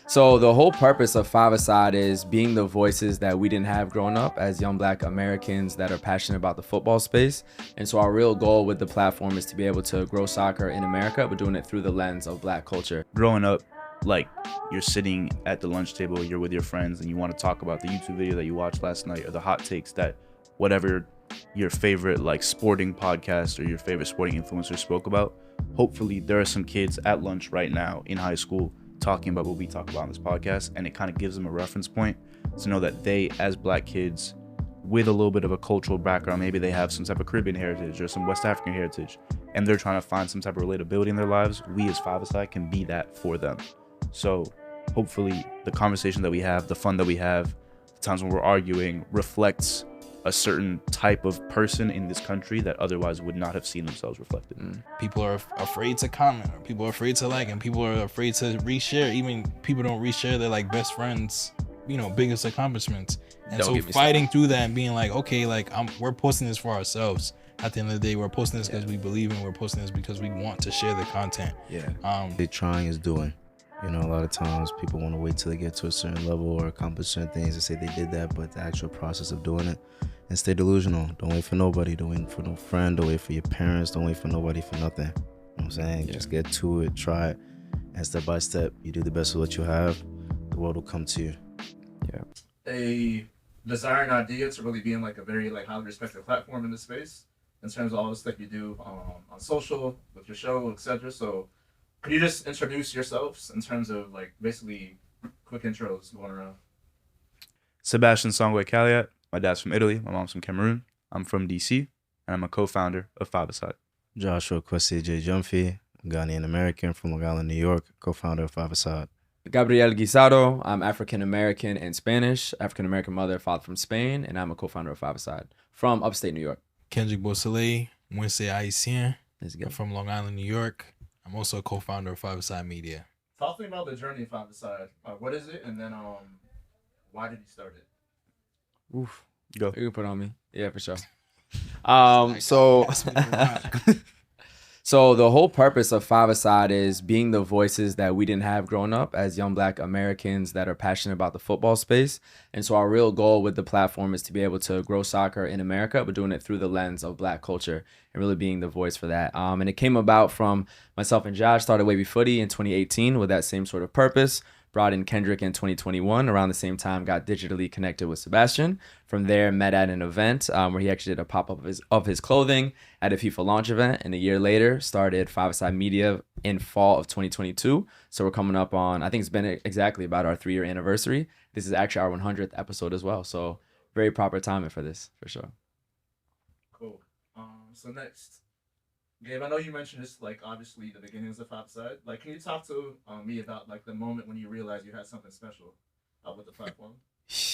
So the whole purpose of Five Aside is being the voices that we didn't have growing up as young Black Americans that are passionate about the football space. And so our real goal with the platform is to be able to grow soccer in America, but doing it through the lens of Black culture. Growing up, like, you're sitting at the lunch table, you're with your friends, and you want to talk about the YouTube video that you watched last night, or the hot takes that whatever your favorite like sporting podcast or your favorite sporting influencer spoke about. Hopefully there are some kids at lunch right now in high school talking about what we talk about on this podcast, and it kind of gives them a reference point to know that they, as Black kids with a little bit of a cultural background, maybe they have some type of Caribbean heritage or some West African heritage, and they're trying to find some type of relatability in their lives, we as Five Aside can be that for them. So hopefully the conversation that we have, the fun that we have, the times when we're arguing, reflects a certain type of person in this country that otherwise would not have seen themselves reflected. People are afraid to comment, or people are afraid to like, and people are afraid to reshare. Even people don't reshare their like best friends, biggest accomplishments. And so fighting through that and being like, okay, like we're posting this for ourselves. At the end of the day, we're posting this because we believe in. We're posting this because we want to share the content. They trying is doing. A lot of times people want to wait till they get to a certain level or accomplish certain things to say they did that, but the actual process of doing it, and stay delusional. Don't wait for nobody. Don't wait for no friend. Don't wait for your parents. Don't wait for nobody for nothing. You know what I'm saying? Just get to it, try it, and step by step, you do the best of what you have, the world will come to you. A desire and idea to really be in like a very like highly respected platform in this space in terms of all the stuff you do on social, with your show, etc. So could you just introduce yourselves in terms of like basically quick intros going around? Sebastian Songwe Kaliat. My dad's from Italy. My mom's from Cameroon. I'm from DC, and I'm a co-founder of Five Aside. Joshua Kwesi J. Jumphy, Ghanaian American from Long Island, New York, co-founder of Five Aside. Gabriel Guisado. I'm African American and Spanish. African American mother, father from Spain, and I'm a co-founder of Five Aside from upstate New York. Kendrick Beausoleil, Wednesday Haitien. I'm from Long Island, New York. I'm also a co-founder of Five Aside Media. Talk to me about the journey of Five Aside. What is it, and then why did you start it? Oof. Go. You can put it on me. Yeah, for sure. So the whole purpose of Five Aside is being the voices that we didn't have growing up as young Black Americans that are passionate about the football space. And so our real goal with the platform is to be able to grow soccer in America, but doing it through the lens of Black culture and really being the voice for that. And it came about from myself and Josh started Wavy Footy in 2018 with that same sort of purpose. Brought in Kendrick in 2021. Around the same time, got digitally connected with Sebastian. From there, met at an event where he actually did a pop-up of his clothing at a FIFA launch event. And a year later, started Five Aside Media in fall of 2022. So we're coming up on, I think it's been exactly about our 3-year anniversary. This is actually our 100th episode as well. So very proper timing for this, for sure. Cool. So next. Gabe, I know you mentioned this, like, obviously, the beginnings of Five Aside. Like, can you talk to me about, like, the moment when you realized you had something special with the platform?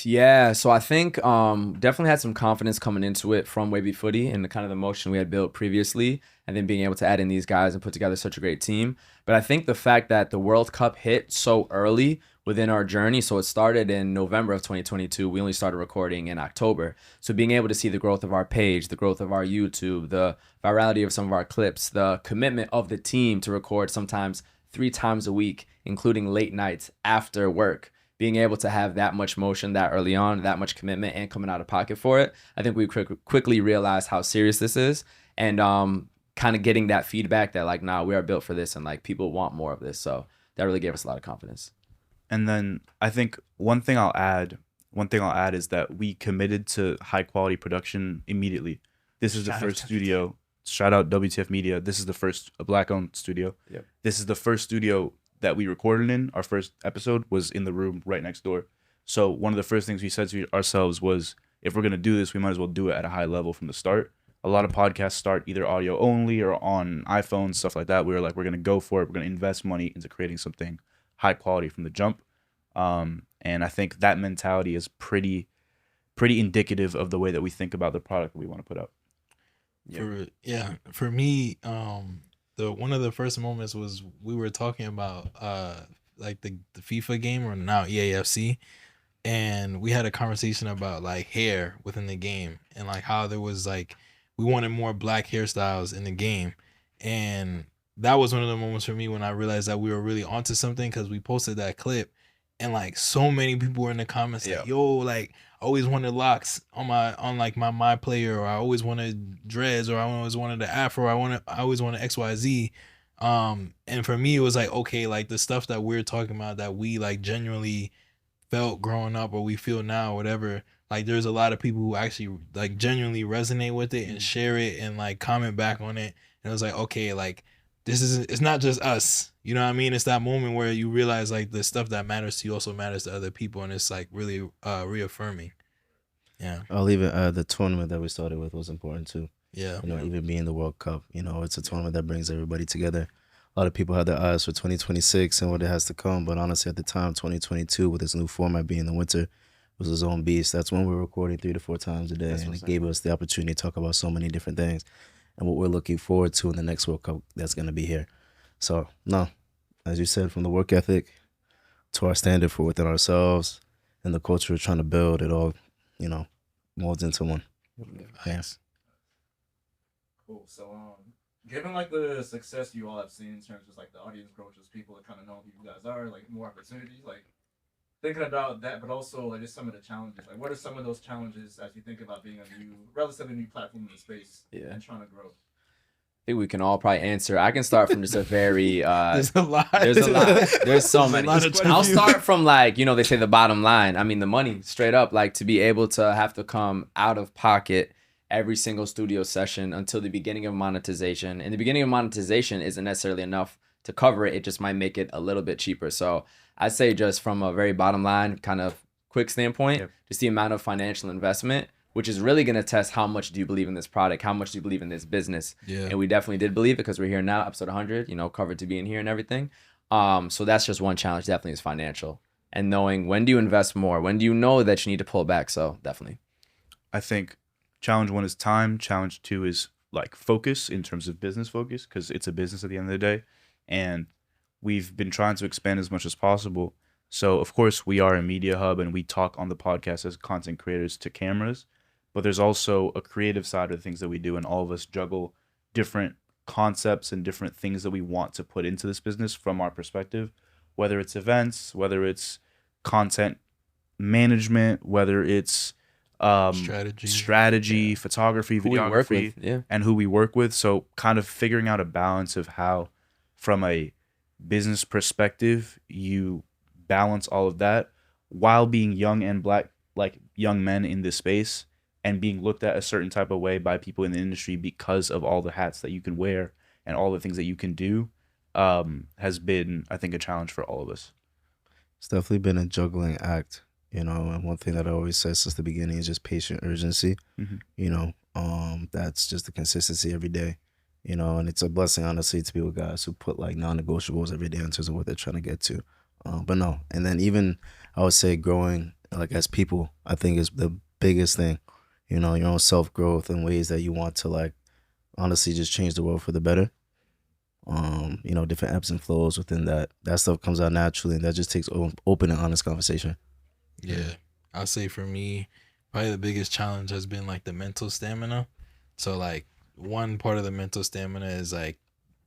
Yeah, so I think definitely had some confidence coming into it from Wavy Footy and the kind of the motion we had built previously, and then being able to add in these guys and put together such a great team. But I think the fact that the World Cup hit so early within our journey, so it started in November of 2022. We only started recording in October. So being able to see the growth of our page, the growth of our YouTube, the virality of some of our clips, the commitment of the team to record sometimes 3 times a week, including late nights after work, being able to have that much motion that early on, that much commitment and coming out of pocket for it, I think we quickly realized how serious this is, and kind of getting that feedback that like, nah, we are built for this and like people want more of this. So that really gave us a lot of confidence. And then I think one thing I'll add is that we committed to high quality production immediately. This is the first studio. Shout out WTF Media. This is the first Black owned studio. Yep. This is the first studio that we recorded in. Our first episode was in the room right next door. So one of the first things we said to ourselves was, if we're going to do this, we might as well do it at a high level from the start. A lot of podcasts start either audio only or on iPhones, stuff like that. We were like, we're going to go for it. We're going to invest money into creating something high quality from the jump. And I think that mentality is pretty indicative of the way that we think about the product that we want to put out. For me, one of the first moments was we were talking about like the FIFA game, or now EAFC, and we had a conversation about like hair within the game and like how there was like we wanted more Black hairstyles in the game, and that was one of the moments for me when I realized that we were really onto something, because we posted that clip and like so many people were in the comments like, yo, like I always wanted locks on like my player, or I always wanted dreads, or I always wanted the afro, I always wanted XYZ. And for me it was like, okay, like the stuff that we're talking about that we like genuinely felt growing up or we feel now, whatever, like there's a lot of people who actually like genuinely resonate with it and share it and like comment back on it. And it was like, okay, like it's not just us, you know what I mean? It's that moment where you realize like the stuff that matters to you also matters to other people, and it's like really reaffirming. Yeah. I'll even the tournament that we started with was important too. Yeah. You know, even being the World Cup, you know, it's a tournament that brings everybody together. A lot of people had their eyes for 2026 and what it has to come, but honestly, at the time, 2022, with its new format being the winter, was its own beast. That's when we were recording 3 to 4 times a day, and it gave us the opportunity to talk about so many different things and what we're looking forward to in the next World Cup that's going to be here. So, no, as you said, from the work ethic to our standard for within ourselves and the culture we're trying to build, it all, you know, molds into one. Thanks. Cool. So, given like the success you all have seen in terms of like the audience growth, just people that kind of know who you guys are, like more opportunities, like thinking about that, but also like just some of the challenges. Like, what are some of those challenges as you think about being a relatively new platform in the space and trying to grow? I think we can all probably answer. I can start from just a very there's a lot. There's so many. I'll start from like, you know, they say the bottom line. I mean, the money, straight up, like to be able to have to come out of pocket every single studio session until the beginning of monetization. And the beginning of monetization isn't necessarily enough to cover it. It just might make it a little bit cheaper. So I'd say just from a very bottom line kind of quick standpoint, just the amount of financial investment, which is really going to test how much do you believe in this product, how much do you believe in this business. And we definitely did believe it because we're here now, episode 100, you know, covered to being here and everything. So that's just one challenge, definitely, is financial. And knowing when do you invest more? When do you know that you need to pull back? So definitely. I think challenge 1 is time. Challenge 2 is like focus in terms of business focus, because it's a business at the end of the day. And we've been trying to expand as much as possible. So, of course, we are a media hub and we talk on the podcast as content creators to cameras. But there's also a creative side of the things that we do, and all of us juggle different concepts and different things that we want to put into this business from our perspective, whether it's events, whether it's content management, whether it's strategy, photography, videography, and who we work with. So kind of figuring out a balance of how, from a business perspective, you balance all of that while being young and black, like young men in this space, and being looked at a certain type of way by people in the industry because of all the hats that you can wear and all the things that you can do, has been, I think, a challenge for all of us. It's definitely been a juggling act, you know, and one thing that I always said since the beginning is just patient urgency. You know, that's just the consistency every day, you know, and it's a blessing, honestly, to be with guys who put like non-negotiables every day in terms of what they're trying to get to. But no, and then even I would say growing like as people, I think is the biggest thing. You know, your own self-growth and ways that you want to, like, honestly just change the world for the better. You know, different ebbs and flows within that. That stuff comes out naturally, and that just takes open and honest conversation. Yeah. I'll say for me, probably the biggest challenge has been, like, the mental stamina. So, like, one part of the mental stamina is, like,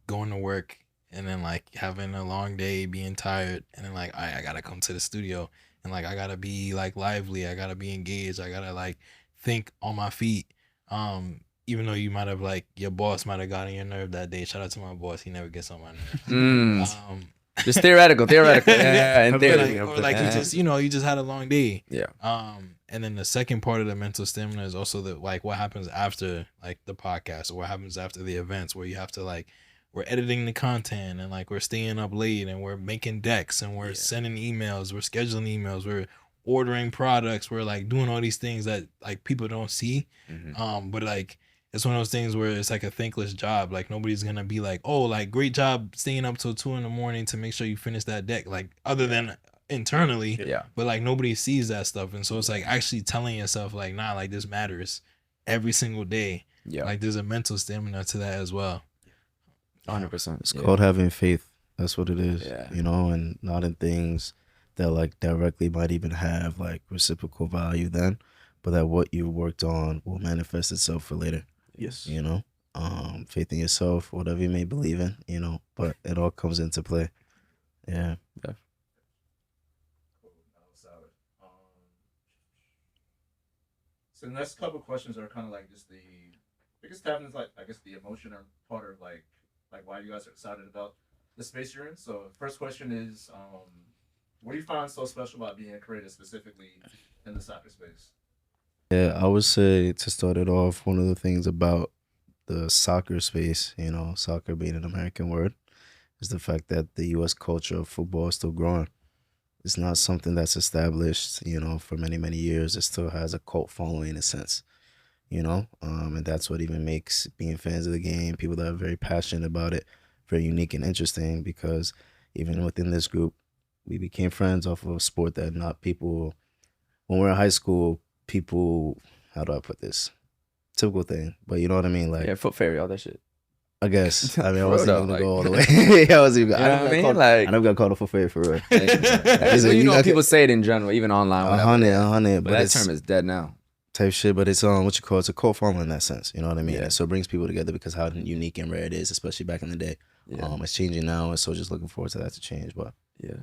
going to work and then, like, having a long day, being tired, and then, like, I got to come to the studio. And, like, I got to be, like, lively. I got to be engaged. I got to, like, think on my feet. Even though you might have, like, your boss might have gotten your nerve that day. Shout out to my boss. He never gets on my nerves. Just theoretical. Yeah, in theory. Or like you just had a long day. Yeah. And then the second part of the mental stamina is also the, like, what happens after, like, the podcast, or what happens after the events, where you have to, like, we're editing the content, and, like, we're staying up late, and we're making decks, and we're sending emails, we're scheduling emails, we're ordering products, we're, like, doing all these things that, like, people don't see. But, like, it's one of those things where it's like a thankless job. Like, nobody's gonna be like, oh, like, great job staying up till 2 a.m. to make sure you finish that deck, like, other than internally. But, like, nobody sees that stuff. And so it's like actually telling yourself, like, nah, like, this matters every single day. Like, there's a mental stamina to that as well. 100%. It's called having faith. That's what it is. You know, and not in things that, like, directly might even have, like, reciprocal value then, but that what you worked on will manifest itself for later. You know, faith in yourself, whatever you may believe in, you know, but it all comes into play. Cool. salad. So the next couple questions are kind of like just the biggest tap is like I guess the emotion or part of like why you guys are excited about the space you're in. So first question is what do you find so special about being creative specifically in the soccer space? Yeah, I would say to start it off, one of the things about the soccer space, you know, soccer being an American word, is the fact that the U.S. culture of football is still growing. It's not something that's established, you know, for many, many years. It still has a cult following in a sense, you know, and that's what even makes being fans of the game, people that are very passionate about it, very unique and interesting because even within this group, we became friends off of a sport that not people, when we're in high school, people, how do I put this? Typical thing, but you know what I mean? Like, Yeah, foot fairy, all that shit. I guess. I mean, I For wasn't real even though, gonna go all the like- way. I wasn't even. You know what I mean? I Like, never got called a for for real. well, you know, people say it in general, even online, A whatever. hundred, But but that it's term is dead now. type shit. But it's what you call it's a cult following in that sense. You know what I mean? Yeah. And so it brings people together because how unique and rare it is, especially back in the day. Yeah. It's changing now, and so just looking forward to that to change. But Yeah.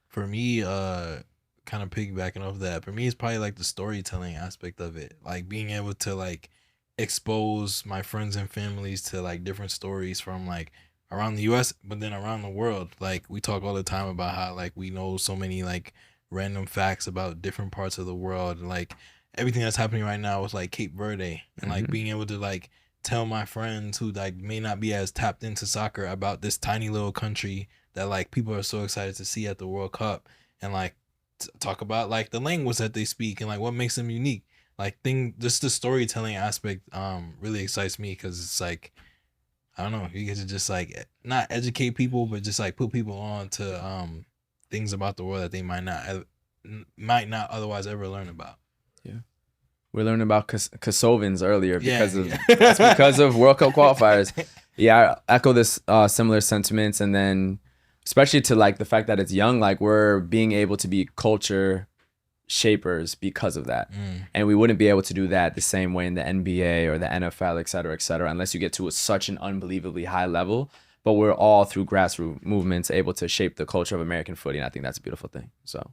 For me, kind of piggybacking off that, for me, it's probably like the storytelling aspect of it, like being able to like expose my friends and families to like different stories from like around the U.S. but then around the world. Like we talk all the time about how like we know so many like random facts about different parts of the world, and like everything that's happening right now with like Cape Verde, and like being able to like tell my friends who like may not be as tapped into soccer about this tiny little country that like people are so excited to see at the World Cup, and like talk about like the language that they speak and like what makes them unique. Like just the storytelling aspect really excites me because it's like, I don't know, you get to just like not educate people but just like put people on to things about the world that they might not otherwise ever learn about. We learned about Kosovans earlier because Yeah. that's because of World Cup qualifiers. Yeah, I echo this similar sentiments, and then especially to like the fact that it's young, like we're being able to be culture shapers because of that. And we wouldn't be able to do that the same way in the NBA or the NFL, et cetera, unless you get to such an unbelievably high level. But we're all through grassroots movements able to shape the culture of American footy, and I think that's a beautiful thing. So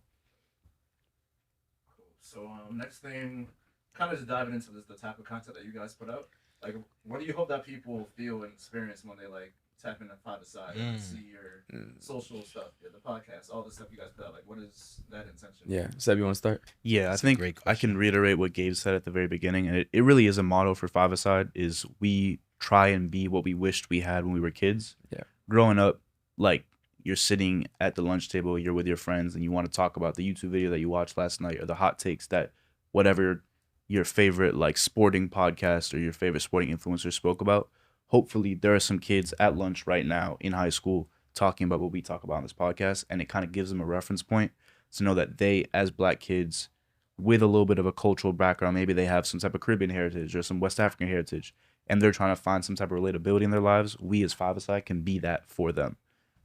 So next thing, kind of just diving into the type of content that you guys put out. Like, what do you hope that people feel and experience when they like tap into Five-A-Side and see your social stuff, the podcast, all the stuff you guys put out? Like, what is that intention? yeah, Seb, you want to start? Yeah, That's I a think great I question. can reiterate what Gabe said at the very beginning, and it really is a motto for Five-A-Side, is we try and be what we wished we had when we were kids. Yeah. Growing up, like, you're sitting at the lunch table, you're with your friends, and you want to talk about the YouTube video that you watched last night or the hot takes that whatever your favorite, like, sporting podcast or your favorite sporting influencer spoke about. Hopefully, there are some kids at lunch right now in high school talking about what we talk about on this podcast, and it kind of gives them a reference point to know that they, as Black kids with a little bit of a cultural background, maybe they have some type of Caribbean heritage or some West African heritage, and they're trying to find some type of relatability in their lives, we as Five-A-Side can be that for them.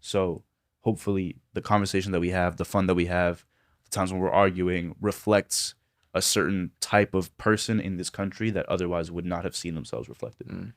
So hopefully the conversation that we have, the fun that we have, the times when we're arguing reflects a certain type of person in this country that otherwise would not have seen themselves reflected.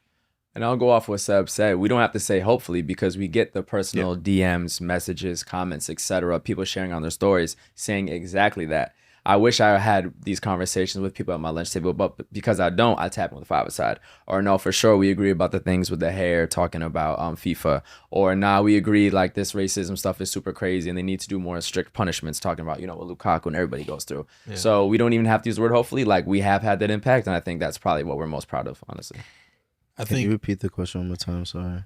And I'll go off what Seb said. We don't have to say hopefully because we get the personal DMs, messages, comments, etc. People sharing on their stories saying exactly that. I wish I had these conversations with people at my lunch table, but because I don't, I tap in with Five-A-Side. Or no, for sure, we agree about the things with the hair, talking about FIFA. Or nah, we agree like this racism stuff is super crazy and they need to do more strict punishments, talking about, you know, what Lukaku and everybody goes through. Yeah. So we don't even have to use the word hopefully. Like we have had that impact, and I think that's probably what we're most proud of, honestly. I can you think repeat the question one more time? Sorry.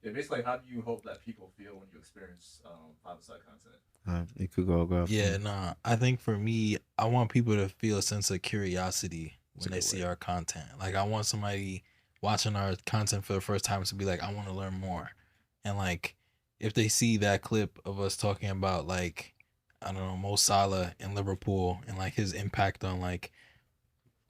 Yeah, basically, how do you hope that people feel when you experience Five-A-Side content? You could go. Yeah, nah. I think for me, I want people to feel a sense of curiosity when they see our content. Like, I want somebody watching our content for the first time to be like, I want to learn more. And, like, if they see that clip of us talking about, like, I don't know, Mo Salah in Liverpool and, like, his impact on, like,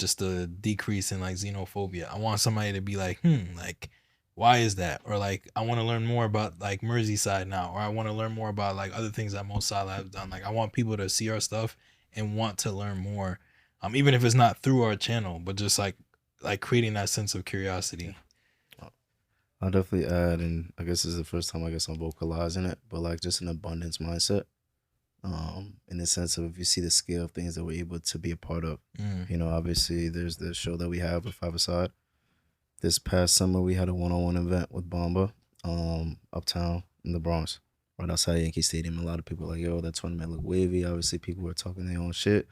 just the decrease in, like, xenophobia, I want somebody to be like, like, why is that? Or like, I want to learn more about like Merseyside now, or I want to learn more about like other things that Mo Salah has done. Like, I want people to see our stuff and want to learn more, even if it's not through our channel, but just like creating that sense of curiosity. I'll definitely add, and I guess this is the first time I guess I'm vocalizing it, but like just an abundance mindset. in the sense of if you see the scale of things that we're able to be a part of. Mm. You know, obviously there's the show that we have with Five Aside. This past summer we had a one-on-one event with Bomba, uptown in the Bronx, right outside Yankee Stadium. A lot of people were like, yo, that tournament looked wavy. Obviously people were talking their own shit.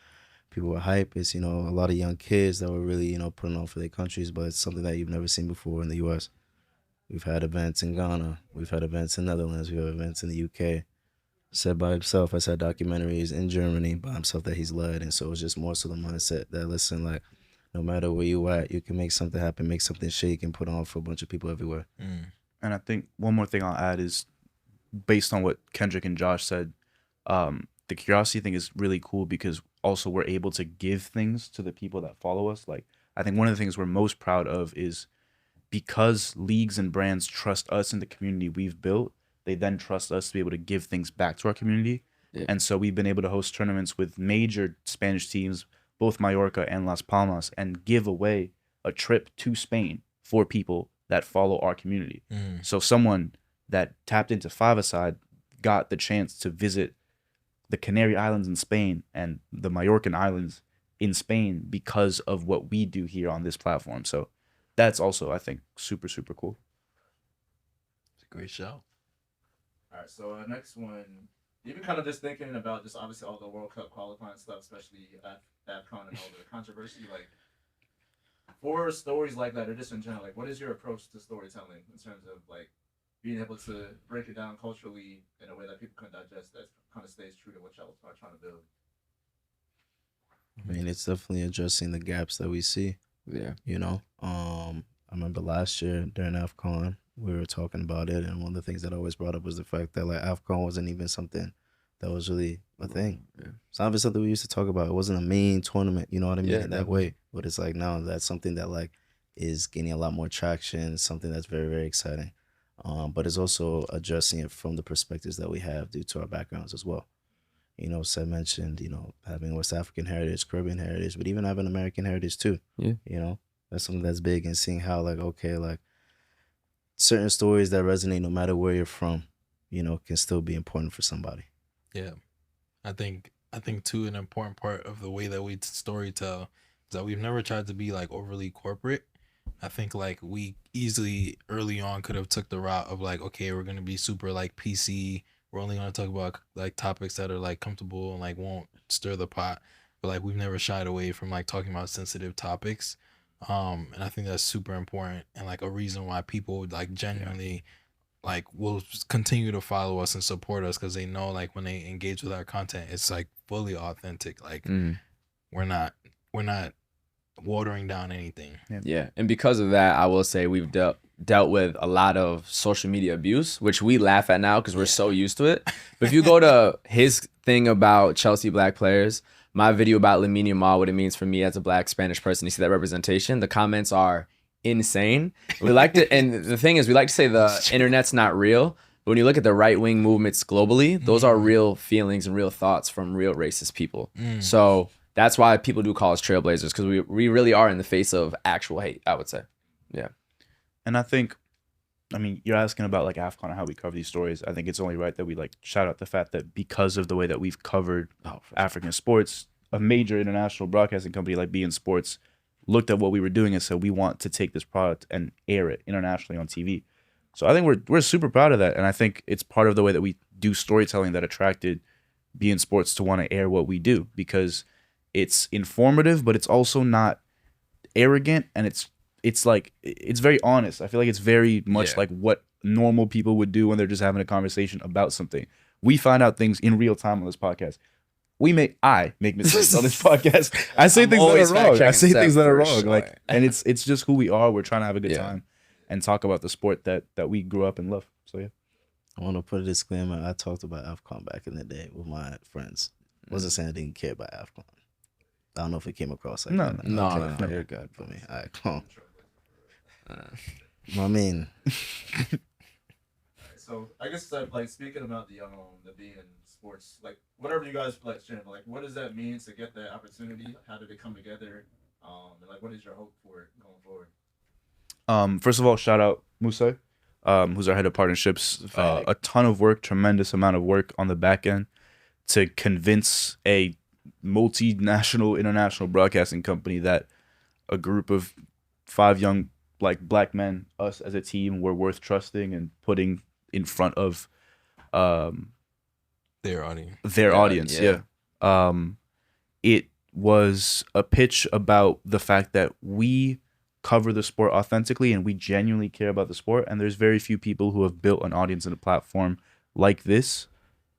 People were hype. It's, you know, a lot of young kids that were really, you know, putting on for their countries, but it's something that you've never seen before in the US. We've had events in Ghana. We've had events in Netherlands. We've had events in the UK. Said by himself. I said documentaries in Germany by himself that he's led. And so it's just more so the mindset that, listen, like, no matter where you at, you can make something happen, make something shake, and put on for a bunch of people everywhere. And I think one more thing I'll add is based on what Kendrick and Josh said, the curiosity thing is really cool because also we're able to give things to the people that follow us. Like, I think one of the things we're most proud of is because leagues and brands trust us in the community we've built, they then trust us to be able to give things back to our community. Yeah. And so we've been able to host tournaments with major Spanish teams, both Mallorca and Las Palmas, and give away a trip to Spain for people that follow our community. So someone that tapped into Five-A-Side got the chance to visit the Canary Islands in Spain and the Majorcan Islands in Spain because of what we do here on this platform. So that's also, I think, super, super cool. It's a great show. All right, so next one, even kind of just thinking about just obviously all the World Cup qualifying stuff, especially at AFCON and all the controversy, like for stories like that, or just in general, like what is your approach to storytelling in terms of like being able to break it down culturally in a way that people can digest that kind of stays true to what y'all are trying to build? I mean, it's definitely addressing the gaps that we see. Yeah. You know, I remember last year during AFCON, we were talking about it, and one of the things that I always brought up was the fact that like AFCON wasn't even something that was really a thing. Yeah. It's not even something we used to talk about. It wasn't a main tournament, you know what I mean, in that way. But it's like now that's something that like is gaining a lot more traction, something that's very, very exciting. But it's also addressing it from the perspectives that we have due to our backgrounds as well. You know, Seth mentioned, you know, having West African heritage, Caribbean heritage, but even having American heritage too. Yeah. You know, that's something that's big, and seeing how like, okay, like certain stories that resonate no matter where you're from, you know, can still be important for somebody. Yeah. I think too, an important part of the way that we storytell is that we've never tried to be like overly corporate. I think like we easily early on could have took the route of like, okay, we're gonna be super like PC. We're only gonna talk about like topics that are like comfortable and like won't stir the pot. But like we've never shied away from like talking about sensitive topics. And I think that's super important and like a reason why people like genuinely like will continue to follow us and support us because they know like when they engage with our content, it's like fully authentic. Like we're not watering down anything. Yeah. And because of that, I will say we've dealt with a lot of social media abuse, which we laugh at now because we're so used to it. But if you go to his thing about Chelsea black players, my video about Lamine Yamal, what it means for me as a black Spanish person, you see that representation, the comments are insane. We like to, and the thing is, we like to say the internet's not real. But when you look at the right-wing movements globally, those are real feelings and real thoughts from real racist people. So that's why people do call us trailblazers, because we really are in the face of actual hate, I would say. Yeah. And I think, I mean, you're asking about like AFCON and how we cover these stories. I think it's only right that we like shout out the fact that because of the way that we've covered African sports, a major international broadcasting company like BEIN Sports looked at what we were doing and said, we want to take this product and air it internationally on TV. So I think we're super proud of that. And I think it's part of the way that we do storytelling that attracted BEIN Sports to want to air what we do, because it's informative, but it's also not arrogant, and it's like it's very honest. I feel like it's very much like what normal people would do when they're just having a conversation about something. We find out things in real time on this podcast. I make mistakes on this podcast. I say things that are wrong. I say things that are wrong. Like, and it's just who we are. We're trying to have a good time and talk about the sport that we grew up and love. So yeah. I want to put a disclaimer. I talked about AFCON back in the day with my friends. Wasn't saying I didn't care about AFCON. I don't know if it came across like that. No, you're good for me. All right, come on. I mean, so I guess like speaking about the BEIN Sports, like whatever you guys like sharing, like what does that mean to get that opportunity? How did it come together? And like what is your hope for it going forward? First of all, shout out Musa, who's our head of partnerships. A ton of work, tremendous amount of work on the back end to convince a multinational international broadcasting company that a group of 5 young like black men, us as a team, were worth trusting and putting in front of Their audience. their audience. yeah. It was a pitch about the fact that we cover the sport authentically and we genuinely care about the sport, and there's very few people who have built an audience and a platform like this.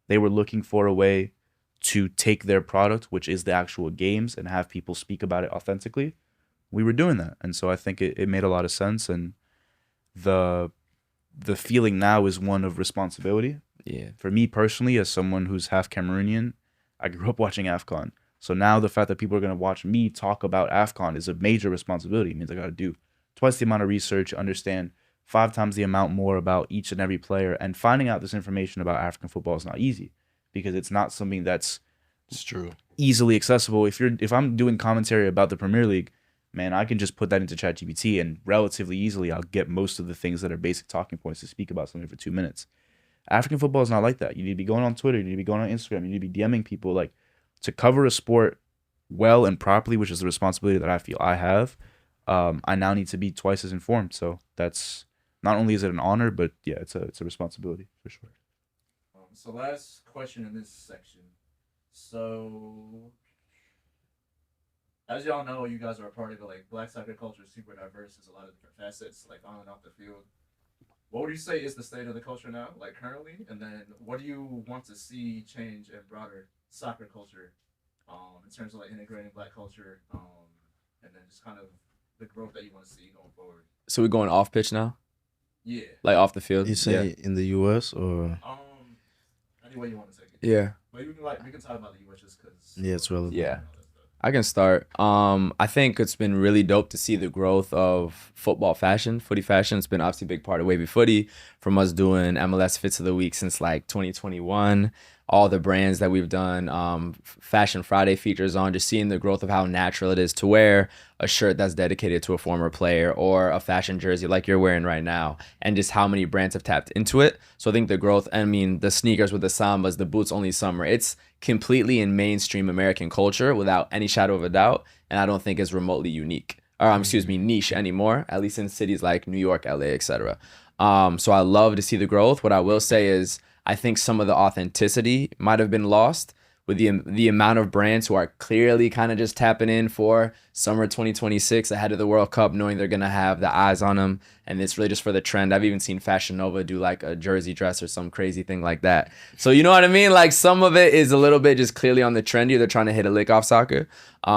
They were looking for a way to take their product, which is the actual games, and have people speak about it authentically. We were doing that, and so I think it made a lot of sense, and the feeling now is one of responsibility. Yeah. For me personally, as someone who's half Cameroonian, I grew up watching AFCON. So now the fact that people are going to watch me talk about AFCON is a major responsibility. It means I got to do twice the amount of research, understand 5 times the amount more about each and every player, and finding out this information about African football is not easy because it's not something that's It's true. easily accessible. If I'm doing commentary about the Premier League, man, I can just put that into ChatGPT and relatively easily I'll get most of the things that are basic talking points to speak about something for 2 minutes. African football is not like that. You need to be going on Twitter, you need to be going on Instagram, you need to be DMing people. Like, to cover a sport well and properly, which is the responsibility that I feel I have, I now need to be twice as informed. So that's not only is it an honor, but yeah, it's a responsibility for sure. So last question in this section. So, as y'all know, you guys are a part of it. Like, black soccer culture is super diverse. There's a lot of different facets, like on and off the field. What would you say is the state of the culture now, like currently? And then what do you want to see change in broader soccer culture, in terms of like integrating black culture, and then just kind of the growth that you want to see going forward? So we're going off pitch now, Yeah. like off the field. You say in the U.S. or? Any way you want to take it. Yeah. But we can talk about the U.S. just because. Yeah, it's relevant. Yeah. I can start. I think it's been really dope to see the growth of football fashion, footy fashion. It's been obviously a big part of Wavy Footy, from us doing MLS Fits of the Week since like 2021. All the brands that we've done Fashion Friday features on, just seeing the growth of how natural it is to wear a shirt that's dedicated to a former player or a fashion jersey like you're wearing right now, and just how many brands have tapped into it. So I think the growth, I mean, the sneakers with the Sambas, the boots only summer, it's completely in mainstream American culture without any shadow of a doubt, and I don't think it's remotely unique, or niche anymore, at least in cities like New York, LA, etc. So I love to see the growth. What I will say is I think some of the authenticity might have been lost with the amount of brands who are clearly kind of just tapping in for summer 2026 ahead of the World Cup, knowing they're going to have the eyes on them, and it's really just for the trend. I've even seen Fashion Nova do like a jersey dress or some crazy thing like that. So you know what I mean? Like, some of it is a little bit just clearly on the trendy. They're trying to hit a lick off soccer.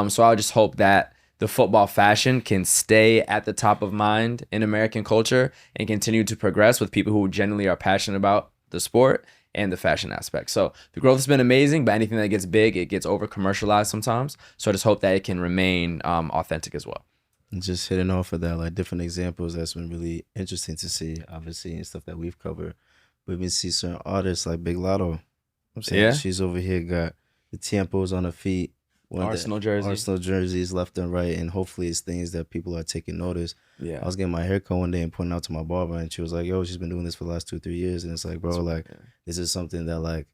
So I just hope that the football fashion can stay at the top of mind in American culture and continue to progress with people who genuinely are passionate about the sport and the fashion aspect. So the growth has been amazing, but anything that gets big, it gets over commercialized sometimes. So I just hope that it can remain authentic as well. And just hitting off of that, like different examples, that's been really interesting to see, obviously, and stuff that we've covered. We've been seeing certain artists like Big Lotto. I'm saying, Yeah. she's over here got the Tiempos on her feet. Arsenal jerseys. Arsenal jerseys left and right, and hopefully it's things that people are taking notice. Yeah. I was getting my haircut one day and pointing out to my barber, and she was like, yo, she's been doing this for the last 2-3 years. And it's like, bro, like, this is something that, like,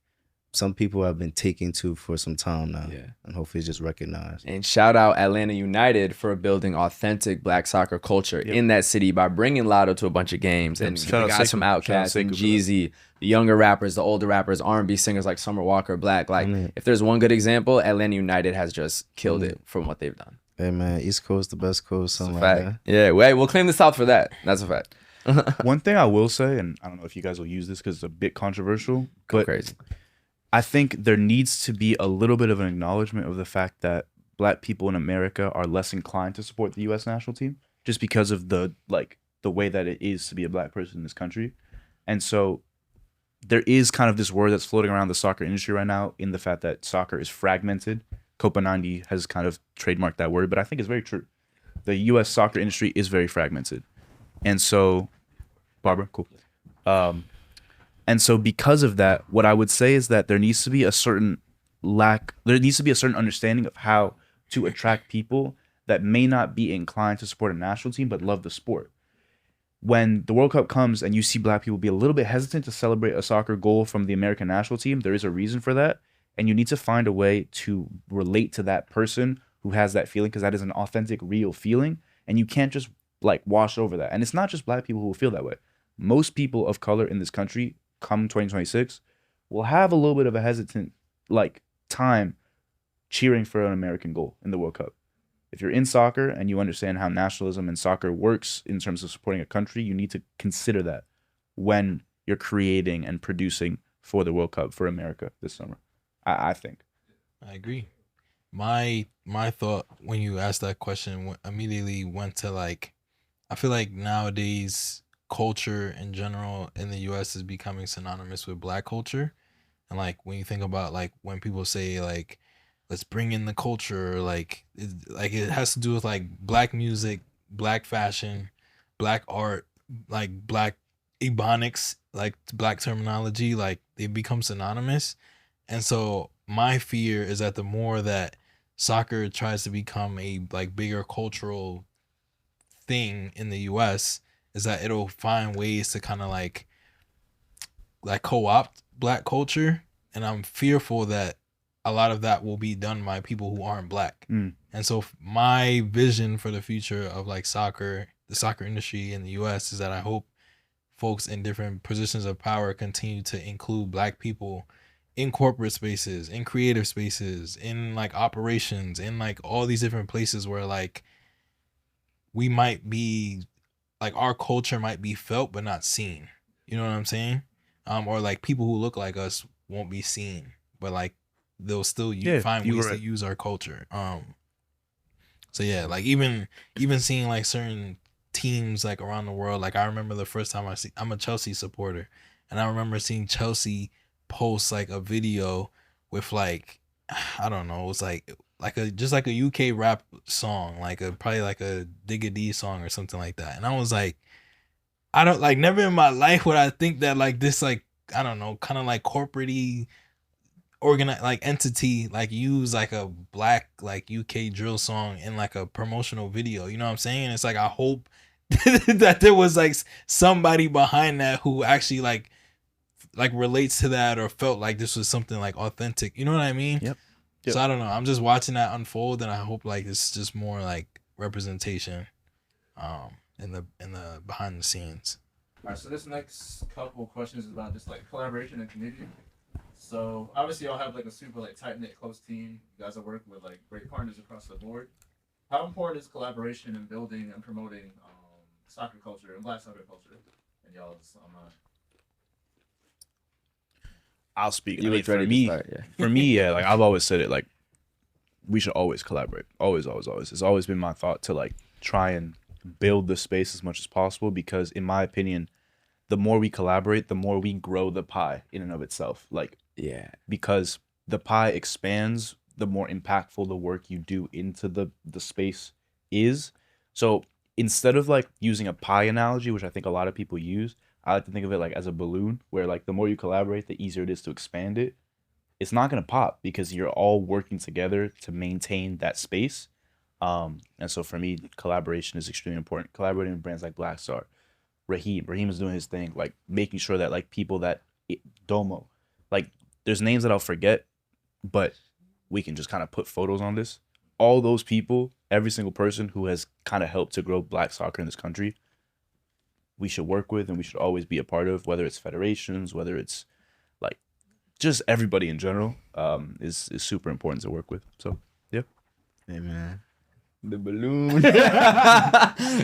some people have been taking to for some time now. Yeah. And hopefully it's just recognized. And shout out Atlanta United for building authentic black soccer culture in that city by bringing Lotto to a bunch of games. And Shout the out guys from Sekou. Shout out Outkast and Sekou for Jeezy, the younger rappers, the older rappers, R&B singers like Summer Walker, Black. Like, if there's one good example, Atlanta United has just killed it from what they've done. Hey, man, East Coast, the best coast, something like Fact. that. Yeah, we'll claim the South for that. That's a fact. One thing I will say, and I don't know if you guys will use this because it's a bit controversial, Go but crazy. I think there needs to be a little bit of an acknowledgement of the fact that black people in America are less inclined to support the U.S. national team just because of the way that it is to be a black person in this country. And so there is kind of this word that's floating around the soccer industry right now in the fact that soccer is fragmented. Copa 90 has kind of trademarked that word, but I think it's very true. The U.S. soccer industry is very fragmented. And so, Barbara, cool. And so because of that, what I would say is that there needs to be a certain understanding of how to attract people that may not be inclined to support a national team but love the sport. When the World Cup comes and you see black people be a little bit hesitant to celebrate a soccer goal from the American national team, there is a reason for that. And you need to find a way to relate to that person who has that feeling, because that is an authentic, real feeling. And you can't just like wash over that. And it's not just black people who will feel that way. Most people of color in this country come 2026 will have a little bit of a hesitant like time cheering for an American goal in the World Cup. If you're in soccer and you understand how nationalism in soccer works in terms of supporting a country, you need to consider that when you're creating and producing for the World Cup for America this summer. I think. I agree. My thought when you asked that question immediately went to like, I feel like nowadays culture in general in the US is becoming synonymous with black culture. And like when you think about like when people say like, let's bring in the culture, like it has to do with like black music, black fashion, black art, like black ebonics, like black terminology, like they become synonymous. And so my fear is that the more that soccer tries to become a like bigger cultural thing in the US, is that it'll find ways to kind of like co-opt black culture. And I'm fearful that a lot of that will be done by people who aren't black. And so my vision for the future of like soccer, the soccer industry in the US, is that I hope folks in different positions of power continue to include black people in corporate spaces, in creative spaces, in like operations, in like all these different places where like we might be like our culture might be felt but not seen. You know what I'm saying? Or like people who look like us won't be seen, but like they'll still find ways to use our culture. So yeah, like even seeing like certain teams like around the world. Like I remember the first time I'm a Chelsea supporter, and I remember seeing Chelsea post like a video with like, I don't know, it was like a UK rap song, like probably like a Digga D song or something like that. And I was like, I don't like, never in my life would I think that like this, like, I don't know, kind of like corporate-y organized like entity like use like a black like UK drill song in like a promotional video. You know what I'm saying? It's like I hope that there was like somebody behind that who actually like relates to that or felt like this was something like authentic. You know what I mean? Yep. So I don't know. I'm just watching that unfold, and I hope like it's just more like representation, in the behind the scenes. All right. So this next couple questions is about just like collaboration and community. So obviously y'all have like a super like tight knit close team. You guys are working with like great partners across the board. How important is collaboration in building and promoting soccer culture and black soccer culture in y'all's I'll speak. You I mean, look for ready to me, start, yeah. for me, yeah, like I've always said it, like we should always collaborate. Always. It's always been my thought to like try and build the space as much as possible, because in my opinion, the more we collaborate, the more we grow the pie in and of itself. Like, Yeah. because the pie expands, the more impactful the work you do into the space is. So instead of like using a pie analogy, which I think a lot of people use, I like to think of it like as a balloon, where like the more you collaborate, the easier it is to expand it. It's not going to pop because you're all working together to maintain that space. And so for me, collaboration is extremely important. Collaborating with brands like Black Star, Raheem is doing his thing, like making sure that like people that Domo, like there's names that I'll forget, but we can just kind of put photos on this. All those people, every single person who has kind of helped to grow black soccer in this country, we should work with and we should always be a part of, whether it's federations, whether it's like just everybody in general, is super important to work with. So yeah. Hey man. The balloon.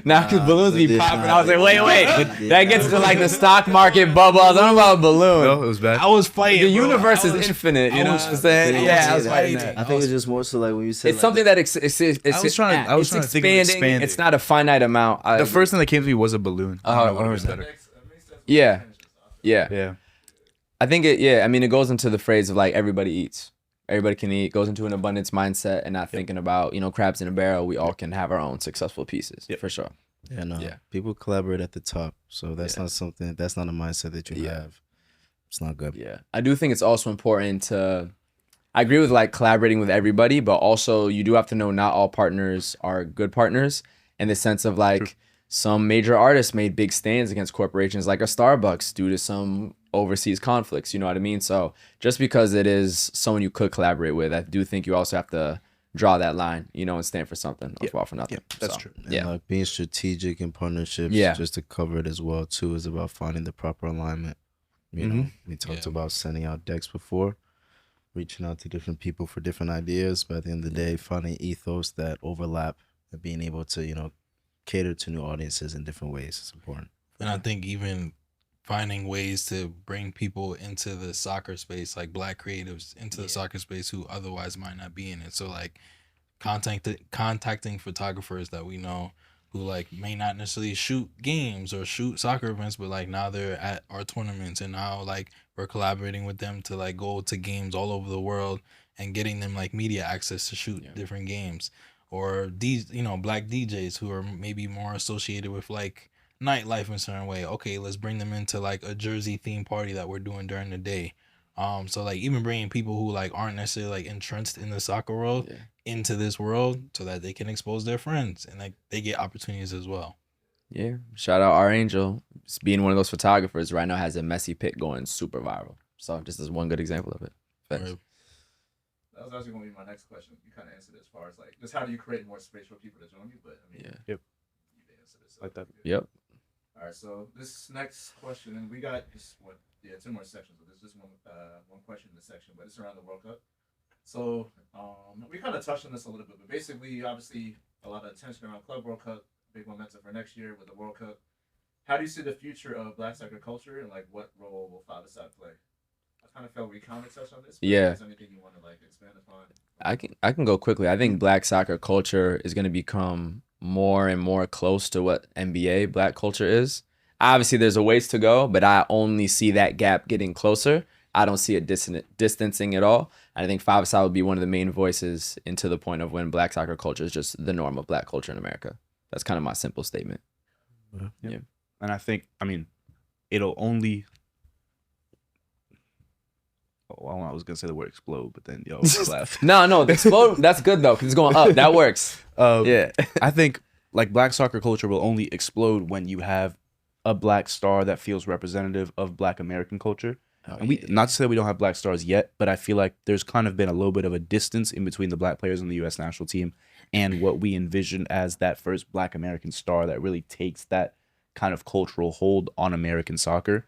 Now balloons be popping. I was like, wait. That gets to like the stock market bubble. I was talking about a balloon. No, it was bad. I was fighting. The universe is infinite. You know what I'm saying? Yeah, I was fighting that. I think it's just more so like when you said It's like something that it's I was trying to think of expanding. It's not a finite amount. The first thing that came to me was a balloon. I don't know what it was better. Yeah. Yeah. I think it goes into the phrase of like everybody eats. Everybody can eat, goes into an abundance mindset and not thinking about, crabs in a barrel. We all can have our own successful pieces, for sure. Yeah. People collaborate at the top. So that's not something, that's not a mindset that you have. It's not good. Yeah. I do think it's also important I agree with like collaborating with everybody, but also you do have to know not all partners are good partners, in the sense of like some major artists made big stands against corporations like a Starbucks due to some overseas conflicts. You know what I mean? So just because it is someone you could collaborate with, I do think you also have to draw that line, you know, and stand for something or fall for nothing. Yeah, that's So, true. And Yeah. like being strategic in partnerships, Yeah. just to cover it as well too, is about finding the proper alignment. You know, we talked Yeah. about sending out decks before, reaching out to different people for different ideas, but at the end of the day, finding ethos that overlap and being able to, you know, cater to new audiences in different ways is important. And I think even finding ways to bring people into the soccer space, like black creatives into the soccer space who otherwise might not be in it. So like contacting photographers that we know who like may not necessarily shoot games or shoot soccer events, but like now they're at our tournaments, and now like we're collaborating with them to like go to games all over the world and getting them like media access to shoot different games. Or these, you know, black DJs who are maybe more associated with like nightlife in a certain way. Okay, let's bring them into like a Jersey theme party that we're doing during the day. So like even bringing people who like aren't necessarily like entrenched in the soccer world into this world so that they can expose their friends and like they get opportunities as well. Yeah. Shout out our Angel. Just being one of those photographers right now has a messy pic going super viral. So just as one good example of it. Thanks. Right. That was actually going to be my next question. You kind of answered it as far as like just how do you create more space for people to join you? But I mean, Yeah. Yep. You answered it. So Like that. Yep. All right, so this next question, and we got just two more sections. But there's just one question in the section, but it's around the World Cup. So we kind of touched on this a little bit, but basically, obviously, a lot of attention around Club World Cup, big momentum for next year with the World Cup. How do you see the future of Black soccer culture, and like what role will five-a-side play? I kind of felt we kind of touched on this. But Yeah. Is there anything you want to like expand upon? I can go quickly. I think Black soccer culture is going to become more and more close to what NBA Black culture is. Obviously, there's a ways to go, but I only see that gap getting closer. I don't see it distancing at all. I think five-a-side will be one of the main voices into the point of when Black soccer culture is just the norm of Black culture in America. That's kind of my simple statement. Yeah. And I think, I mean, it'll only. Oh, I was gonna say the word explode, but then yo, laugh. No, the explode. That's good though, because it's going up. That works. Yeah. I think like Black soccer culture will only explode when you have a Black star that feels representative of Black American culture. And we, not to say we don't have Black stars yet, but I feel like there's kind of been a little bit of a distance in between the Black players on the U.S. national team and what we envision as that first Black American star that really takes that kind of cultural hold on American soccer.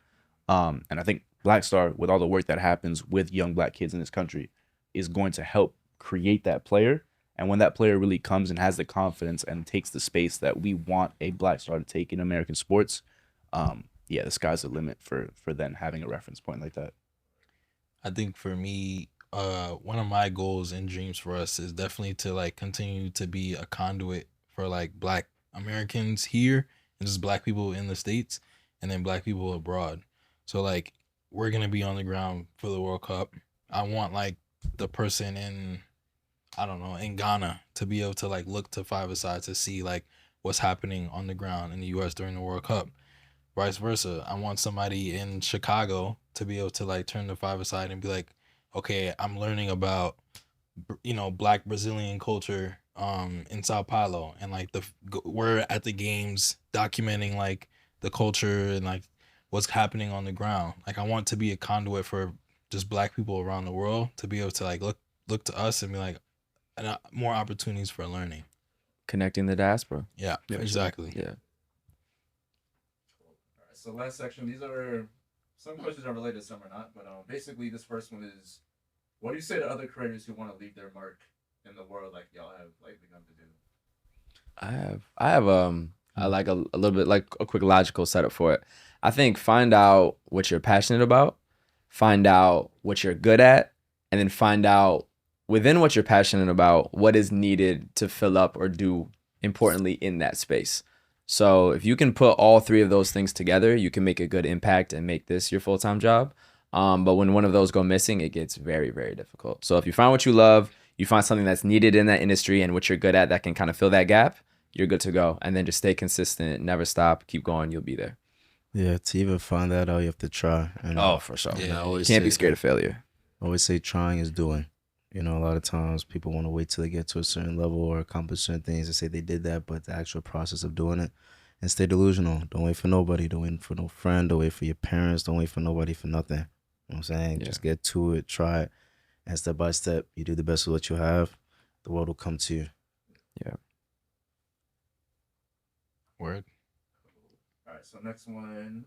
And I think Black Star, with all the work that happens with young Black kids in this country, is going to help create that player. And when that player really comes and has the confidence and takes the space that we want a Black star to take in American sports, yeah, the sky's the limit for then having a reference point like that. I think for me, one of my goals and dreams for us is definitely to like continue to be a conduit for like Black Americans here and just Black people in the States and then Black people abroad. So like we're gonna be on the ground for the World Cup. I want like the person in, I don't know, in Ghana to be able to like look to five-a-side to see like what's happening on the ground in the U.S. during the World Cup. Vice versa, I want somebody in Chicago to be able to like turn the five-a-side and be like, okay, I'm learning about, you know, Black Brazilian culture in Sao Paulo, and like we're at the games documenting like the culture and like what's happening on the ground. Like I want to be a conduit for just Black people around the world to be able to like look to us and be like more opportunities for learning. Connecting the diaspora. Yeah, exactly. Yeah. All right, so last section. These are some questions are related, some are not. But basically, this first one is, what do you say to other creators who want to leave their mark in the world like y'all have like begun to do? I have I like a little bit like a quick logical setup for it. I think find out what you're passionate about, find out what you're good at, and then find out within what you're passionate about what is needed to fill up or do importantly in that space. So if you can put all three of those things together, you can make a good impact and make this your full-time job. But when one of those go missing, it gets very, very difficult. So if you find what you love, you find something that's needed in that industry and what you're good at that can kind of fill that gap, you're good to go. And then just stay consistent, never stop, keep going, you'll be there. Yeah, to even find that out, you have to try. And, Oh, for sure. Yeah, I always Can't be say- scared of failure. I always say trying is doing. You know, a lot of times people want to wait till they get to a certain level or accomplish certain things and say they did that, but the actual process of doing it and stay delusional. Don't wait for nobody. Don't wait for no friend. Don't wait for your parents. Don't wait for nobody for nothing. You know what I'm saying? Yeah. Just get to it, try it, and step by step, you do the best with what you have. The world will come to you. Yeah. Word. All right, so next one.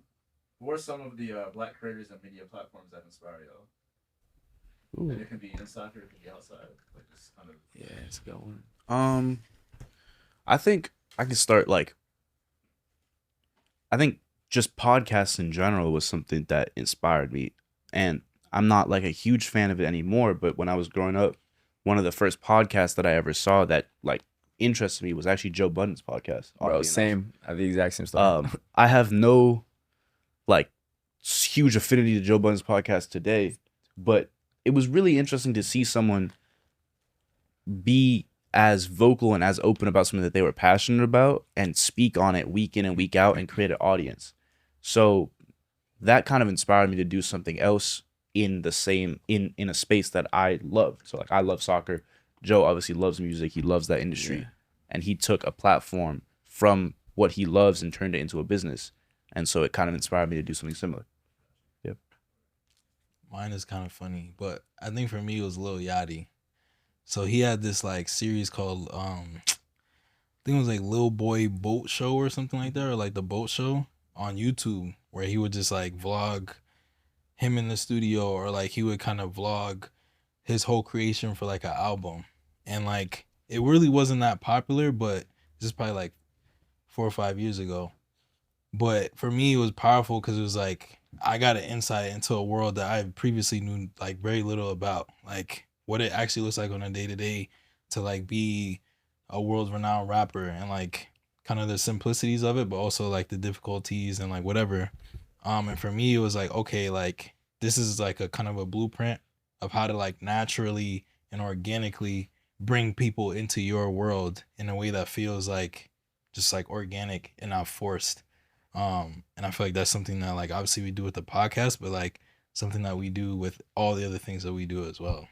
Who are some of the black creators and media platforms that inspire y'all? Ooh. And it can be inside or it can be outside. Like just kind of. Yeah, it's a good one. I think I can start like. I think just podcasts in general was something that inspired me, and I'm not like a huge fan of it anymore. But when I was growing up, one of the first podcasts that I ever saw that like interested me was actually Joe Budden's podcast. Bro, oddly enough. same. I have the exact same story. I have no like huge affinity to Joe Budden's podcast today, but it was really interesting to see someone be as vocal and as open about something that they were passionate about and speak on it week in and week out and create an audience. So that kind of inspired me to do something else in the same in a space that I love. So like I love soccer. Joe obviously loves music. He loves that industry. Yeah. And he took a platform from what he loves and turned it into a business. And so it kind of inspired me to do something similar. Yep. Mine is kind of funny, but I think for me it was Lil Yachty. So he had this like series called I think it was like Lil Boy Boat Show or something like that, or like the Boat Show on YouTube, where he would just like vlog him in the studio, or like he would kind of vlog his whole creation for like an album. And like it really wasn't that popular, but this is probably like 4 or 5 years ago. But for me it was powerful because it was like I got an insight into a world that I previously knew like very little about, like what it actually looks like on a day-to-day to like be a world-renowned rapper, and like kind of the simplicities of it, but also like the difficulties and like whatever. And for me it was like, okay, like this is like a kind of a blueprint of how to like naturally and organically bring people into your world in a way that feels like just like organic and not forced. And I feel like that's something that like obviously we do with the podcast, but like something that we do with all the other things that we do as well.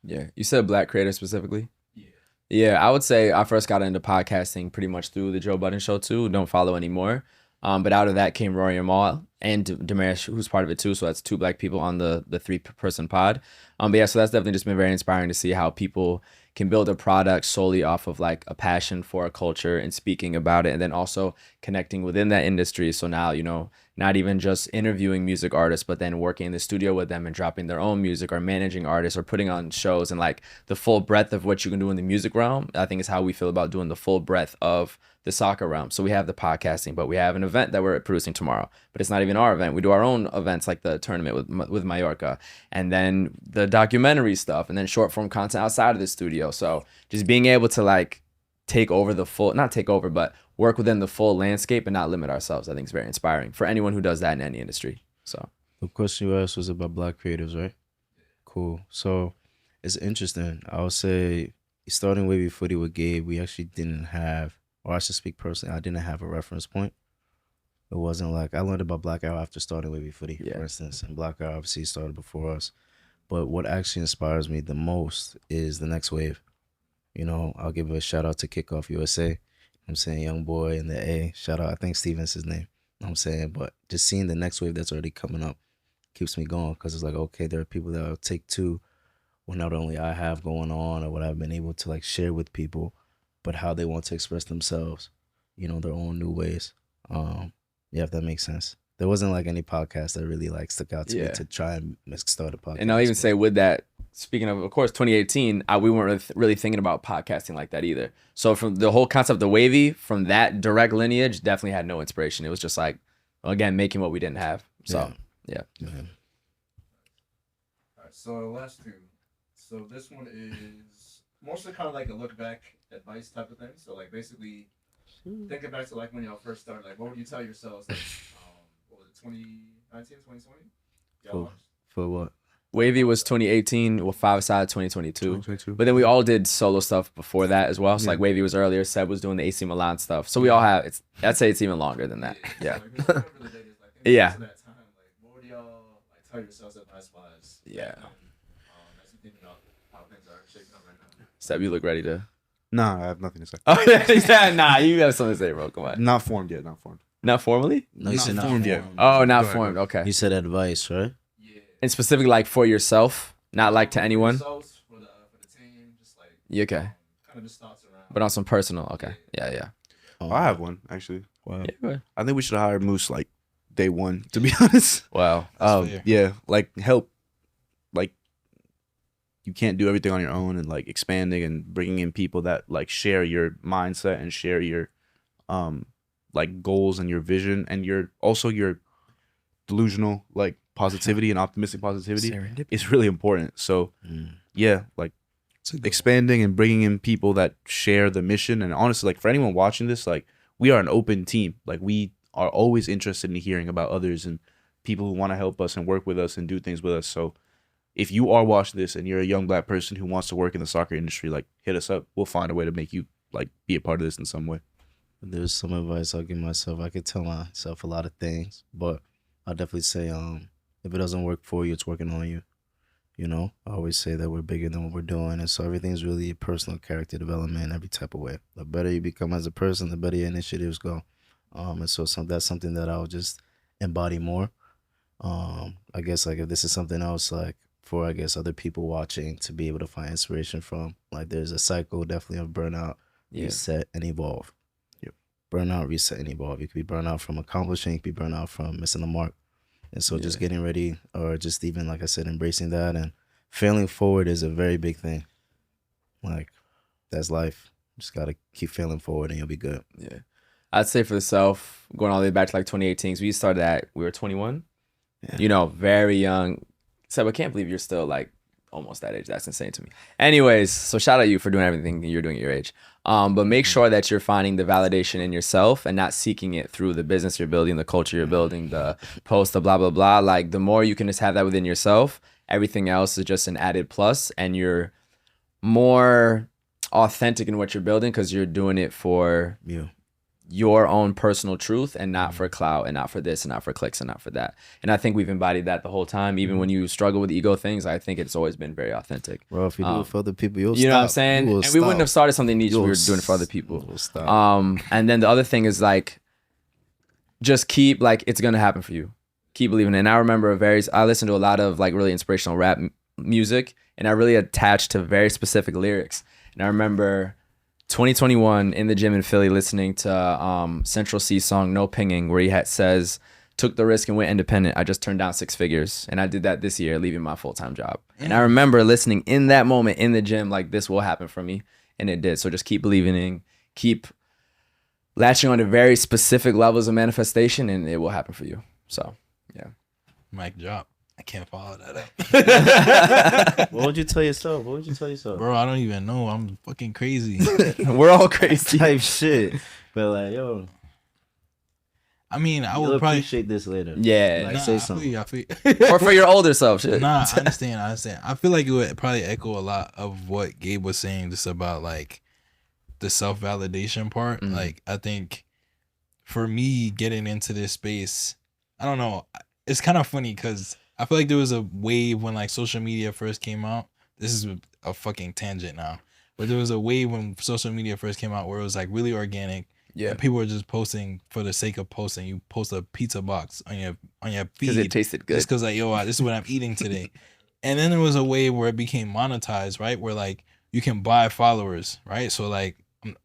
Yeah. You said black creator specifically? Yeah. Yeah, I would say I first got into podcasting pretty much through the Joe Budden show too. Don't follow anymore. But out of that came Rory and Mal and Damaris, who's part of it too. So that's 2 black people on the 3-person pod. But yeah, so that's definitely just been very inspiring to see how people can build a product solely off of like a passion for a culture and speaking about it, and then also connecting within that industry. So now, you know, not even just interviewing music artists, but then working in the studio with them and dropping their own music, or managing artists, or putting on shows, and like the full breadth of what you can do in the music realm. I think is how we feel about doing the full breadth of the soccer realm. So we have the podcasting, but we have an event that we're producing tomorrow, but it's not even our event. We do our own events like the tournament with Mallorca, and then the documentary stuff, and then short form content outside of the studio. So just being able to like take over the full, not take over, but work within the full landscape and not limit ourselves, I think is very inspiring for anyone who does that in any industry. So The question you asked was about black creatives, right? Cool. So it's interesting. I would say starting Wavy Footy with Gabe, we actually didn't have, or I should speak personally, I didn't have a reference point. It wasn't like, I learned about Black Hour after starting Wavy Footy, Yeah. for instance, and Black Hour obviously started before us. But what actually inspires me the most is the next wave. You know, I'll give a shout out to Kickoff USA. I'm saying Young Boy and the A. Shout out, I think Steven's his name. I'm saying, but just seeing the next wave that's already coming up keeps me going, because it's like, okay, there are people that will take to what not only I have going on or what I've been able to like share with people, but how they want to express themselves, you know, their own new ways. Yeah, if that makes sense. There wasn't like any podcast that really like stuck out to me Yeah. to try and start a podcast. And I'll even but- say with that, speaking of course, 2018, we weren't really thinking about podcasting like that either. So from the whole concept of Wavy, from that direct lineage, definitely had no inspiration. It was just like, again, making what we didn't have. So yeah. Yeah. All right, so last 2. So this one is mostly kind of like a look back advice type of thing. So like basically thinking back to like when y'all first started, like what would you tell yourselves like what was it, 2019, 2020? For, for what? Wavy was 2018, well, 5 Aside 2022. 2022. But then we all did solo stuff before that as well. So Yeah. like Wavy was earlier, Seb was doing the AC Milan stuff. So we all have, I'd say it's even longer than that. Yeah. So, like, just whatever the date is, like, thinking Yeah. back to that time, like what would y'all like tell yourselves advice wise? Yeah. As you think about how things are shaping up right now. Seb, you look ready to. Nah, I have nothing to say. Oh, he said, nah, you have something to say, bro. Come on. Not formed yet. Not formed. Not formally? No, you said Not not formed yet. formed. Oh, not Go ahead, formed. go Okay. You said advice, right? Yeah. And specifically, like for yourself, not like to anyone. Yourselves, for the team, just like Yeah, okay. kind of just thoughts around. But on some personal. Okay. Yeah. Oh, I have one actually. Wow. Yeah, go ahead. I think we should hire Moose like day one. To be honest. Wow. That's fair. Yeah, like help. Like you can't do everything on your own, and like expanding and bringing in people that like share your mindset and share your like goals and your vision and your delusional like positivity and optimistic positivity is really important. So yeah, like expanding and bringing in people that share the mission. And honestly, like for anyone watching this, like we are an open team. Like we are always interested in hearing about others and people who want to help us and work with us and do things with us. So if you are watching this and you're a young Black person who wants to work in the soccer industry, like hit us up. We'll find a way to make you like be a part of this in some way. There's some advice I'll give myself. I could tell myself a lot of things, but I'll definitely say, if it doesn't work for you, it's working on you. You know, I always say that we're bigger than what we're doing, and so everything's really personal character development in every type of way. The better you become as a person, the better your initiatives go. And so that's something that I'll just embody more. I guess like if this is something else like for I guess other people watching to be able to find inspiration from, like there's a cycle definitely of burnout, reset, and evolve. Yep. Burnout, reset, and evolve. You could be burnt out from accomplishing, you could be burnt out from missing the mark. And so just getting ready, or just even, like I said, embracing that and failing forward is a very big thing. Like, that's life. Just got to keep failing forward and you'll be good. Yeah. I'd say for the self, going all the way back to like 2018, we started we were 21. Yeah. You know, very young. So I can't believe you're still like almost that age. That's insane to me. Anyways, so shout out you for doing everything you're doing at your age. But make sure that you're finding the validation in yourself and not seeking it through the business you're building, the culture you're building, the post, the blah, blah, blah. Like the more you can just have that within yourself, everything else is just an added plus, and you're more authentic in what you're building because you're doing it for your own personal truth and not for clout and not for this and not for clicks and not for that. And I think we've embodied that the whole time. Even when you struggle with ego things, I think it's always been very authentic. Bro, if you do it for other people, you'll you stop. know what I'm saying? And we wouldn't have started something niche if we were doing it for other people. And then the other thing is like, just keep like, it's going to happen for you. Keep believing it. And I remember I listened to a lot of like really inspirational rap music, and I really attached to very specific lyrics. And I remember 2021 in the gym in Philly listening to Central C's song No Pinging, where he says, took the risk and went independent. I just turned down 6 figures. And I did that this year, leaving my full-time job. And I remember listening in that moment in the gym, like this will happen for me. And it did. So just keep believing, keep latching on to very specific levels of manifestation, and it will happen for you. So, yeah. Mic drop. I can't follow that up. What would you tell yourself? Bro, I don't even know. I'm fucking crazy. We're all crazy. Type shit. But like, yo, I mean, I you'll would probably appreciate this later. Yeah. Like, Nah, say I something. feel you. Or for your older self, shit. Nah, I understand. I feel like it would probably echo a lot of what Gabe was saying just about like the self-validation part. Mhm. Like, I think for me getting into this space, I don't know. It's kind of funny because I feel like there was a wave when like social media first came out. This is a fucking tangent now. But there was a wave when social media first came out where it was like really organic. Yeah. And people were just posting for the sake of posting. You post a pizza box on your feed. Because it tasted good. Just because like, yo, this is what I'm eating today. And then there was a wave where it became monetized, right? Where like you can buy followers, right? So like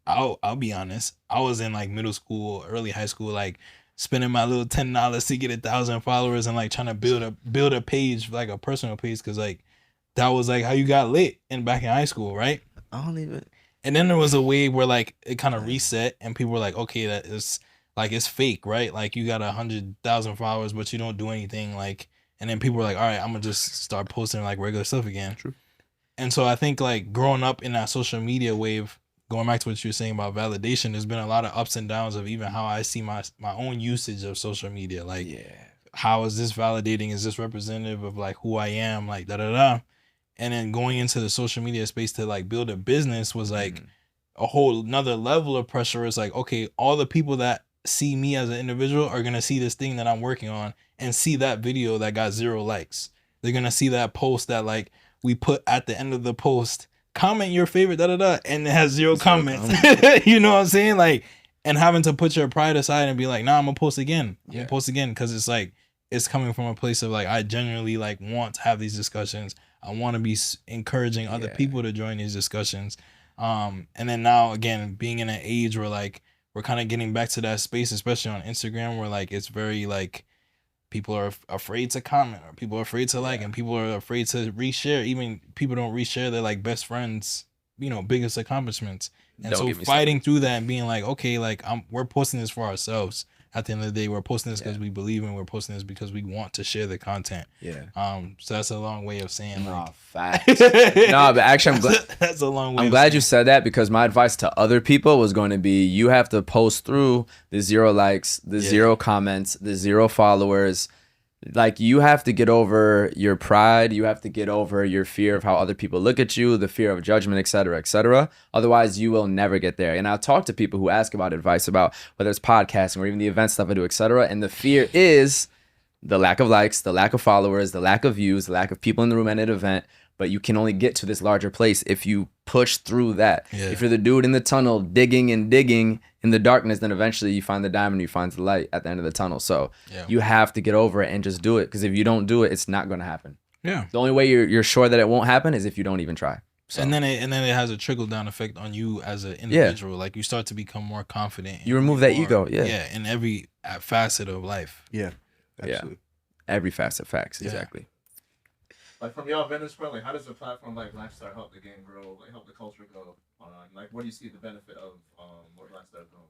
I'll be honest. I was in like middle school, early high school, like spending my little $10 to get 1,000 followers and like trying to build a page, like a personal page, because like that was like how you got lit back in high school, right? I don't even. And then there was a wave where like it kind of reset and people were like, okay, that is like it's fake, right? Like you got 100,000 followers, but you don't do anything, like. And then people were like, all right, I'm gonna just start posting like regular stuff again. True. And so I think like growing up in that social media wave, going back to what you were saying about validation, there's been a lot of ups and downs of even how I see my own usage of social media. Like, how is this validating? Is this representative of like who I am? Like da-da-da. And then going into the social media space to like build a business was like a whole nother level of pressure. It's like, okay, all the people that see me as an individual are going to see this thing that I'm working on and see that video that got 0 likes. They're going to see that post that like we put at the end of the post comment your favorite and it has zero comments. You know what I'm saying? Like, and having to put your pride aside and be like, nah, I'm gonna post again. I'm gonna post again, because it's like, it's coming from a place of like, I genuinely like want to have these discussions. I want to be encouraging other people to join these discussions. And then now again, being in an age where like we're kind of getting back to that space, especially on Instagram, where like it's very like people are afraid to comment, or people are afraid to like, and people are afraid to reshare. Even people don't reshare their like best friends, biggest accomplishments. And so fighting through that and being like, okay, like we're posting this for ourselves. At the end of the day, we're posting this because we believe in. We're posting this because we want to share the content. Yeah. So that's a long way of saying like, facts. No, but actually, I'm glad. That's a long way. I'm glad you said that, because my advice to other people was going to be, you have to post through the 0 likes, the 0 comments, the 0 followers. Like, you have to get over your pride. You have to get over your fear of how other people look at you, the fear of judgment, et cetera, et cetera. Otherwise, you will never get there. And I'll talk to people who ask about advice about whether it's podcasting or even the event stuff I do, et cetera. And the fear is the lack of likes, the lack of followers, the lack of views, the lack of people in the room at an event. But you can only get to this larger place if you push through that. Yeah. If you're the dude in the tunnel digging and digging in the darkness, then eventually you find the diamond, you find the light at the end of the tunnel. So you have to get over it and just do it, because if you don't do it, it's not going to happen. Yeah. The only way you're sure that it won't happen is if you don't even try. So. And then it has a trickle down effect on you as an individual. Like, you start to become more confident. You remove that ego. Yeah. In every facet of life. Yeah. Absolutely. Yeah. Every facet, facts. Exactly. Like, from your vantage point, like, how does a platform like Blackstar help the game grow, like help the culture grow? Like, what do you see the benefit of what Blackstar is doing?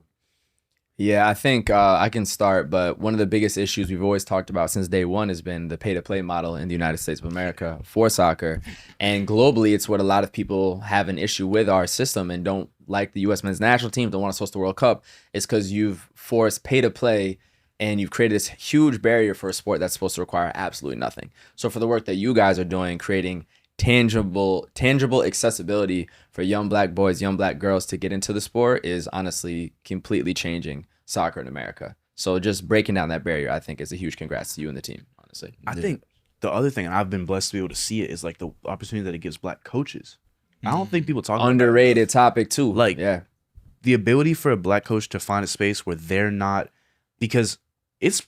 Yeah, I think I can start, but one of the biggest issues we've always talked about since day one has been the pay-to-play model in the United States of America for soccer. And globally, it's what a lot of people have an issue with our system and don't like the U.S. men's national team, don't want to host the World Cup. It's because you've forced pay-to-play and you've created this huge barrier for a sport that's supposed to require absolutely nothing. So for the work that you guys are doing, creating tangible accessibility for young black boys, young black girls to get into the sport is honestly completely changing soccer in America. So just breaking down that barrier, I think, is a huge congrats to you and the team, honestly. I think the other thing, and I've been blessed to be able to see it, is like the opportunity that it gives black coaches. I don't think people talk about underrated topic too. Like, the ability for a black coach to find a space where they're not, because it's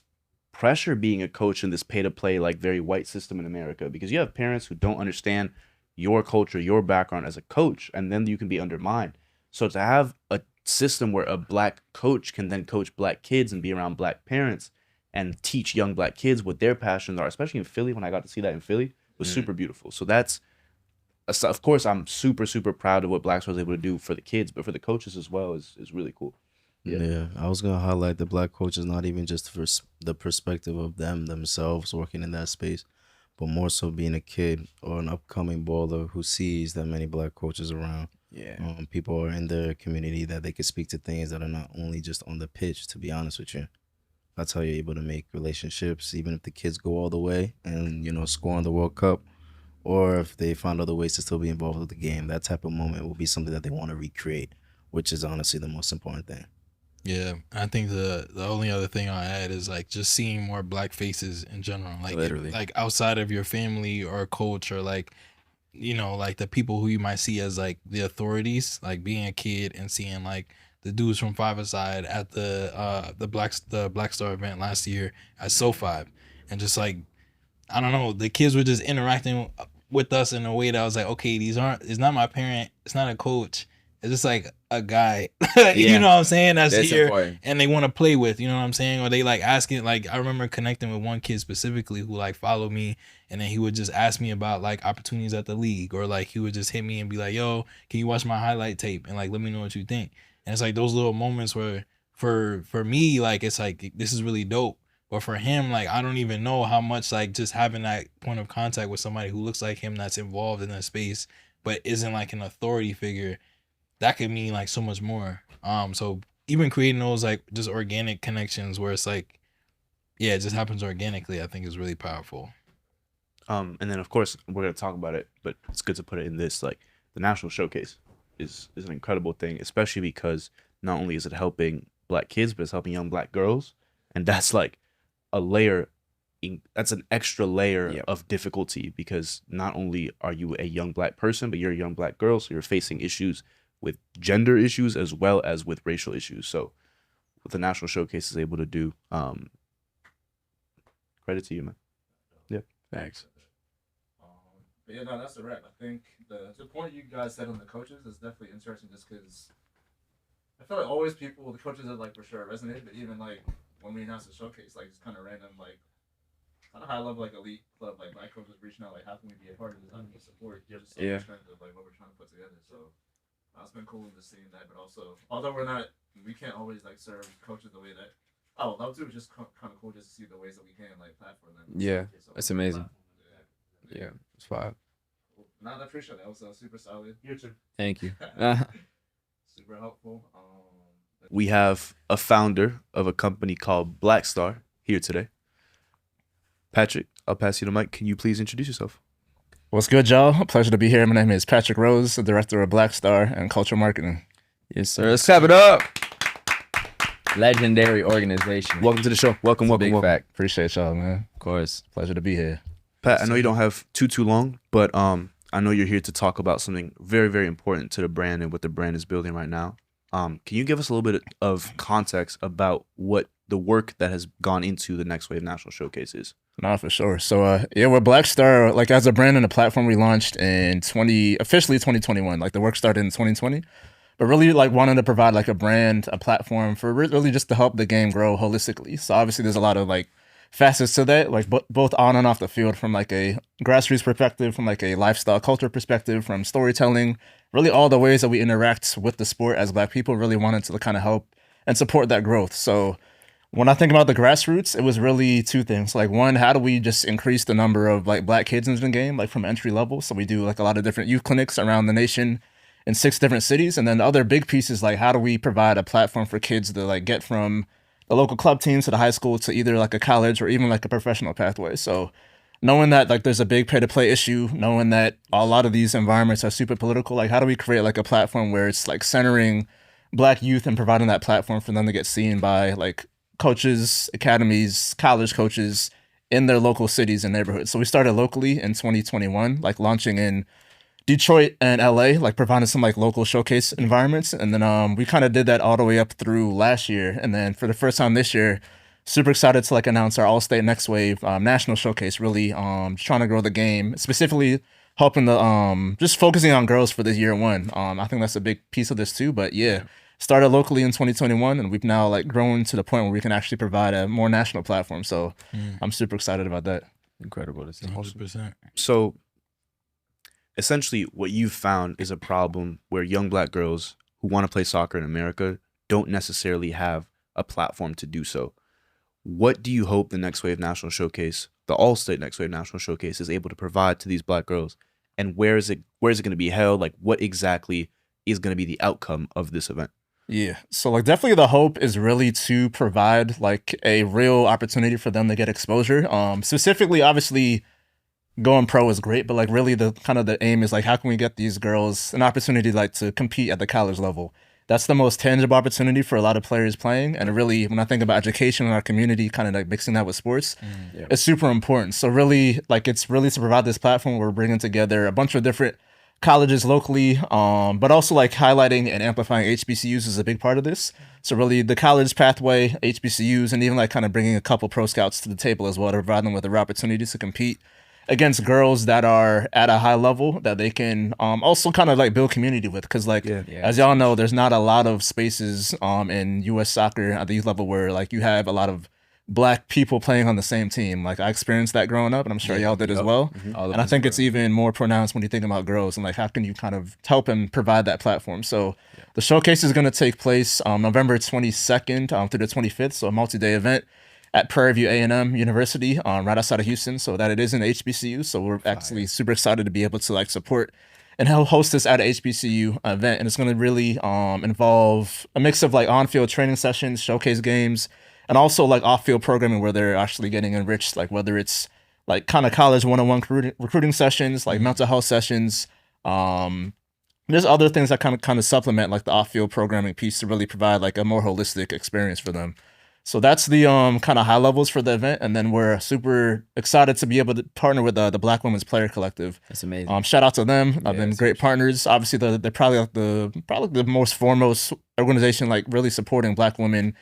pressure being a coach in this pay-to-play, like, very white system in America, because you have parents who don't understand your culture, your background as a coach, and then you can be undermined. So to have a system where a black coach can then coach black kids and be around black parents and teach young black kids what their passions are, especially in Philly, when I got to see that in Philly, was super beautiful. So that's, of course, I'm super, super proud of what Blackstar was able to do for the kids, but for the coaches as well is really cool. Yeah, I was gonna highlight the black coaches, not even just for the perspective of themselves working in that space, but more so being a kid or an upcoming baller who sees that many black coaches around. Yeah, people are in their community that they can speak to things that are not only just on the pitch. To be honest with you, that's how you're able to make relationships, even if the kids go all the way and score in the World Cup, or if they find other ways to still be involved with the game. That type of moment will be something that they want to recreate, which is honestly the most important thing. Yeah, I think the only other thing I'll add is like just seeing more black faces in general, like literally, like outside of your family or coach or like, like the people who you might see as like the authorities, like being a kid and seeing like the dudes from Five-A-Side at the Black Star event last year at SoFi, and just like, I don't know, the kids were just interacting with us in a way that I was like, okay, it's not my parent, it's not a coach. It's just like a guy, you know what I'm saying? That's here important. And they want to play with, you know what I'm saying? Or they like asking, like, I remember connecting with one kid specifically who like followed me, and then he would just ask me about like opportunities at the league, or like he would just hit me and be like, yo, can you watch my highlight tape and like let me know what you think? And it's like those little moments where for me, like, it's like, this is really dope. But for him, like, I don't even know how much like just having that point of contact with somebody who looks like him that's involved in that space but isn't like an authority figure, that could mean like so much more. So even creating those like just organic connections where it's like, yeah, it just happens organically, I think is really powerful. And then of course we're gonna talk about it, but it's good to put it in this, like, the national showcase is an incredible thing, especially because not only is it helping black kids, but it's helping young black girls, and that's like a layer that's an extra layer Yep. of difficulty, because not only are you a young Black person, but you're a young Black girl, so you're facing issues with gender issues as well as with racial issues. So what the National Showcase is able to do, credit to you, man. Thanks. But yeah, no, that's a wrap. I think the point you guys said on the coaches is definitely interesting, just because I feel like always the coaches are like for sure resonated, but even like when we announced the showcase, like it's kind of random, like kind of high level, like elite club, like Black coaches reaching out, like how can we be a part of this? How can we support? Just so Yeah. strength of like what we're trying to put together. So it's been cool to seeing that, but also although we can't always like serve coaches the way that I would love to. It's just kind of cool just to see the ways that we can like platform them. Yeah, So, that's amazing. Yeah. Yeah, it's fine. No, I appreciate that. That was super solid. You too. Thank you. Super helpful. We have a founder of a company called Black Star here today. Patrick, I'll pass you the mic. Can you please introduce yourself? What's good, y'all? A pleasure to be here. My name is Patrick Rose, the director of Black Star and Culture Marketing. Yes, sir. Let's clap it up. Legendary organization. Welcome to the show. Welcome, It's a welcome, big welcome. fact. Appreciate y'all, man. Of course. Pleasure to be here. Pat, I know you don't have too long, but I know you're here to talk about something very, very important to the brand and what the brand is building right now. Can you give us a little bit of context about what the work that has gone into the Next Wave National Showcase is? Nah, for sure. So, we're Black Star. Like, as a brand and a platform, we launched in officially 2021. Like, the work started in 2020. But really, like, wanting to provide, like, a brand, a platform for really just to help the game grow holistically. So, obviously, there's a lot of, like, facets to that, like, both on and off the field, from, like, a grassroots perspective, from, like, a lifestyle culture perspective, from storytelling, really all the ways that we interact with the sport as Black people, really wanted to kind of help and support that growth. So, when I think about the grassroots, it was really two things. Like, one, how do we just increase the number of like Black kids in the game, like from entry level? So we do like a lot of different youth clinics around the nation in 6 different cities. And then the other big piece is like, how do we provide a platform for kids to like get from the local club teams to the high school to either like a college or even like a professional pathway? So knowing that like there's a big pay to play issue, knowing that a lot of these environments are super political, like how do we create like a platform where it's like centering Black youth and providing that platform for them to get seen by like coaches, academies, college coaches in their local cities and neighborhoods. So we started locally in 2021, like launching in Detroit and LA, like providing some like local showcase environments. And then we kind of did that all the way up through last year. And then for the first time this year, super excited to like announce our All-State Next Wave national showcase, really trying to grow the game, specifically helping the just focusing on girls for this year one. I think that's a big piece of this too. But yeah, started locally in 2021 and we've now like grown to the point where we can actually provide a more national platform. So I'm super excited about that. Incredible to see. 100%. So essentially what you've found is a problem where young Black girls who want to play soccer in America don't necessarily have a platform to do so. What do you hope the Next Wave National Showcase, the All-State Next Wave National Showcase, is able to provide to these Black girls? And where is it going to be held? Like, what exactly is going to be the outcome of this event? Yeah. So like definitely the hope is really to provide like a real opportunity for them to get exposure. Specifically, obviously going pro is great, but like really the kind of the aim is like, how can we get these girls an opportunity like to compete at the college level? That's the most tangible opportunity for a lot of players playing. And really, when I think about education in our community, kind of like mixing that with sports, it's super important. So really, like it's really to provide this platform where we're bringing together a bunch of different colleges locally, but also like highlighting and amplifying HBCUs is a big part of this. So really the college pathway, HBCUs, and even like kind of bringing a couple pro scouts to the table as well to provide them with the opportunities to compete against girls that are at a high level that they can also kind of like build community with. Because like, as y'all know, there's not a lot of spaces in U.S. soccer at the youth level where like you have a lot of Black people playing on the same team. Like I experienced that growing up and I'm sure y'all did as well. And I think it's even more pronounced when you think about girls and like how can you kind of help and provide that platform. So the showcase is going to take place November 22nd through the 25th. So a multi-day event at Prairie View A&M University right outside of Houston, so that it is an HBCU. So we're actually super excited to be able to like support and help host this at a HBCU event. And it's going to really involve a mix of like on-field training sessions, showcase games, and also like off-field programming where they're actually getting enriched, like whether it's like kind of college one-on-one recruiting sessions, like mental health sessions. There's other things that kind of supplement like the off-field programming piece to really provide like a more holistic experience for them. So that's the kind of high levels for the event, and then we're super excited to be able to partner with the Black Women's Player Collective. That's amazing. Shout out to them. Yeah, I've been it's great partners. Obviously, they're probably like the most foremost organization like really supporting Black women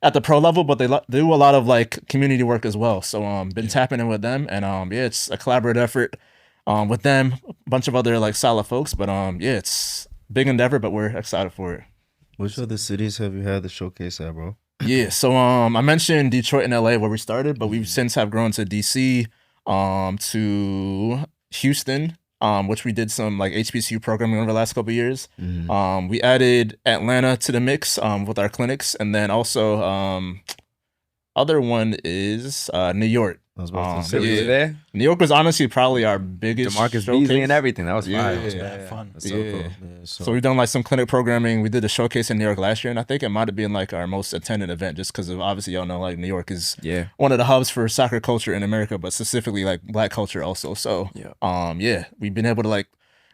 at the pro level, but they do a lot of like community work as well. So been tapping in with them, and yeah, it's a collaborative effort with them, a bunch of other like solid folks. But yeah, it's a big endeavor, but we're excited for it. Which other cities have you had the showcase at, bro? Yeah, so I mentioned Detroit and LA where we started, but we've since have grown to DC, to Houston, which we did some like HBCU programming over the last couple of years. We added Atlanta to the mix with our clinics, and then also other one is New York. I was about to So say. you were there? New York was honestly probably our biggest DeMarcus showcase. Beasley and everything. That was fire. Yeah. It was bad fun. That's so Yeah. cool. Yeah, So we've done like some clinic programming. We did a showcase in New York last year, and I think it might have been like our most attended event just because of obviously y'all know like New York is Yeah. one of the hubs for soccer culture in America, but specifically like Black culture also. So yeah, we've been able to like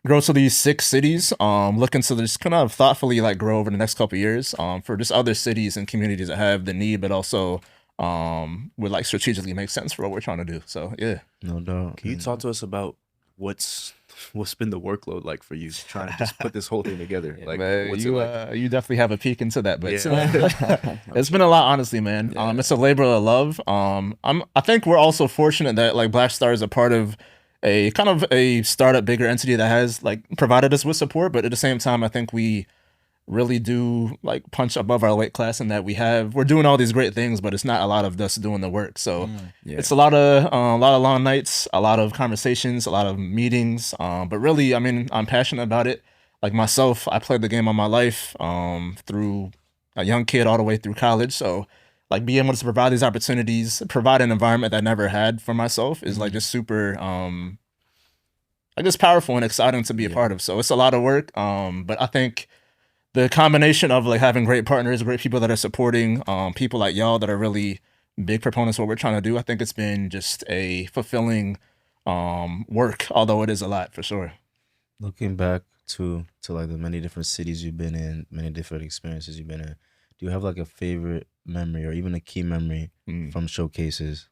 grow to these 6 cities. Looking to just kind of thoughtfully like grow over the next couple of years for just other cities and communities that have the need, but also would like strategically make sense for what we're trying to do. So yeah. No doubt. Can you talk to us about what's been the workload like for you trying to just put this whole thing together? Like, Man, what's you it like? you definitely have a peek into that, but Yeah. it's been a lot, honestly, man. It's a labor of love. I think we're also fortunate that like Black Star is a part of a kind of a startup bigger entity that has like provided us with support, but at the same time, I think we really do like punch above our weight class in that we're doing all these great things, but it's not a lot of us doing the work. So it's a lot of long nights, a lot of conversations, a lot of meetings. But really, I mean, I'm passionate about it. Like myself, I played the game all my life through a young kid all the way through college. So like being able to provide these opportunities, provide an environment that I never had for myself is like just super I guess powerful and exciting to be a part of. So it's a lot of work. But I think the combination of like having great partners, great people that are supporting, people like y'all that are really big proponents of what we're trying to do, I think it's been just a fulfilling work, although it is a lot for sure. Looking back to like the many different cities you've been in, many different experiences you've been in, do you have like a favorite memory or even a key memory from showcases?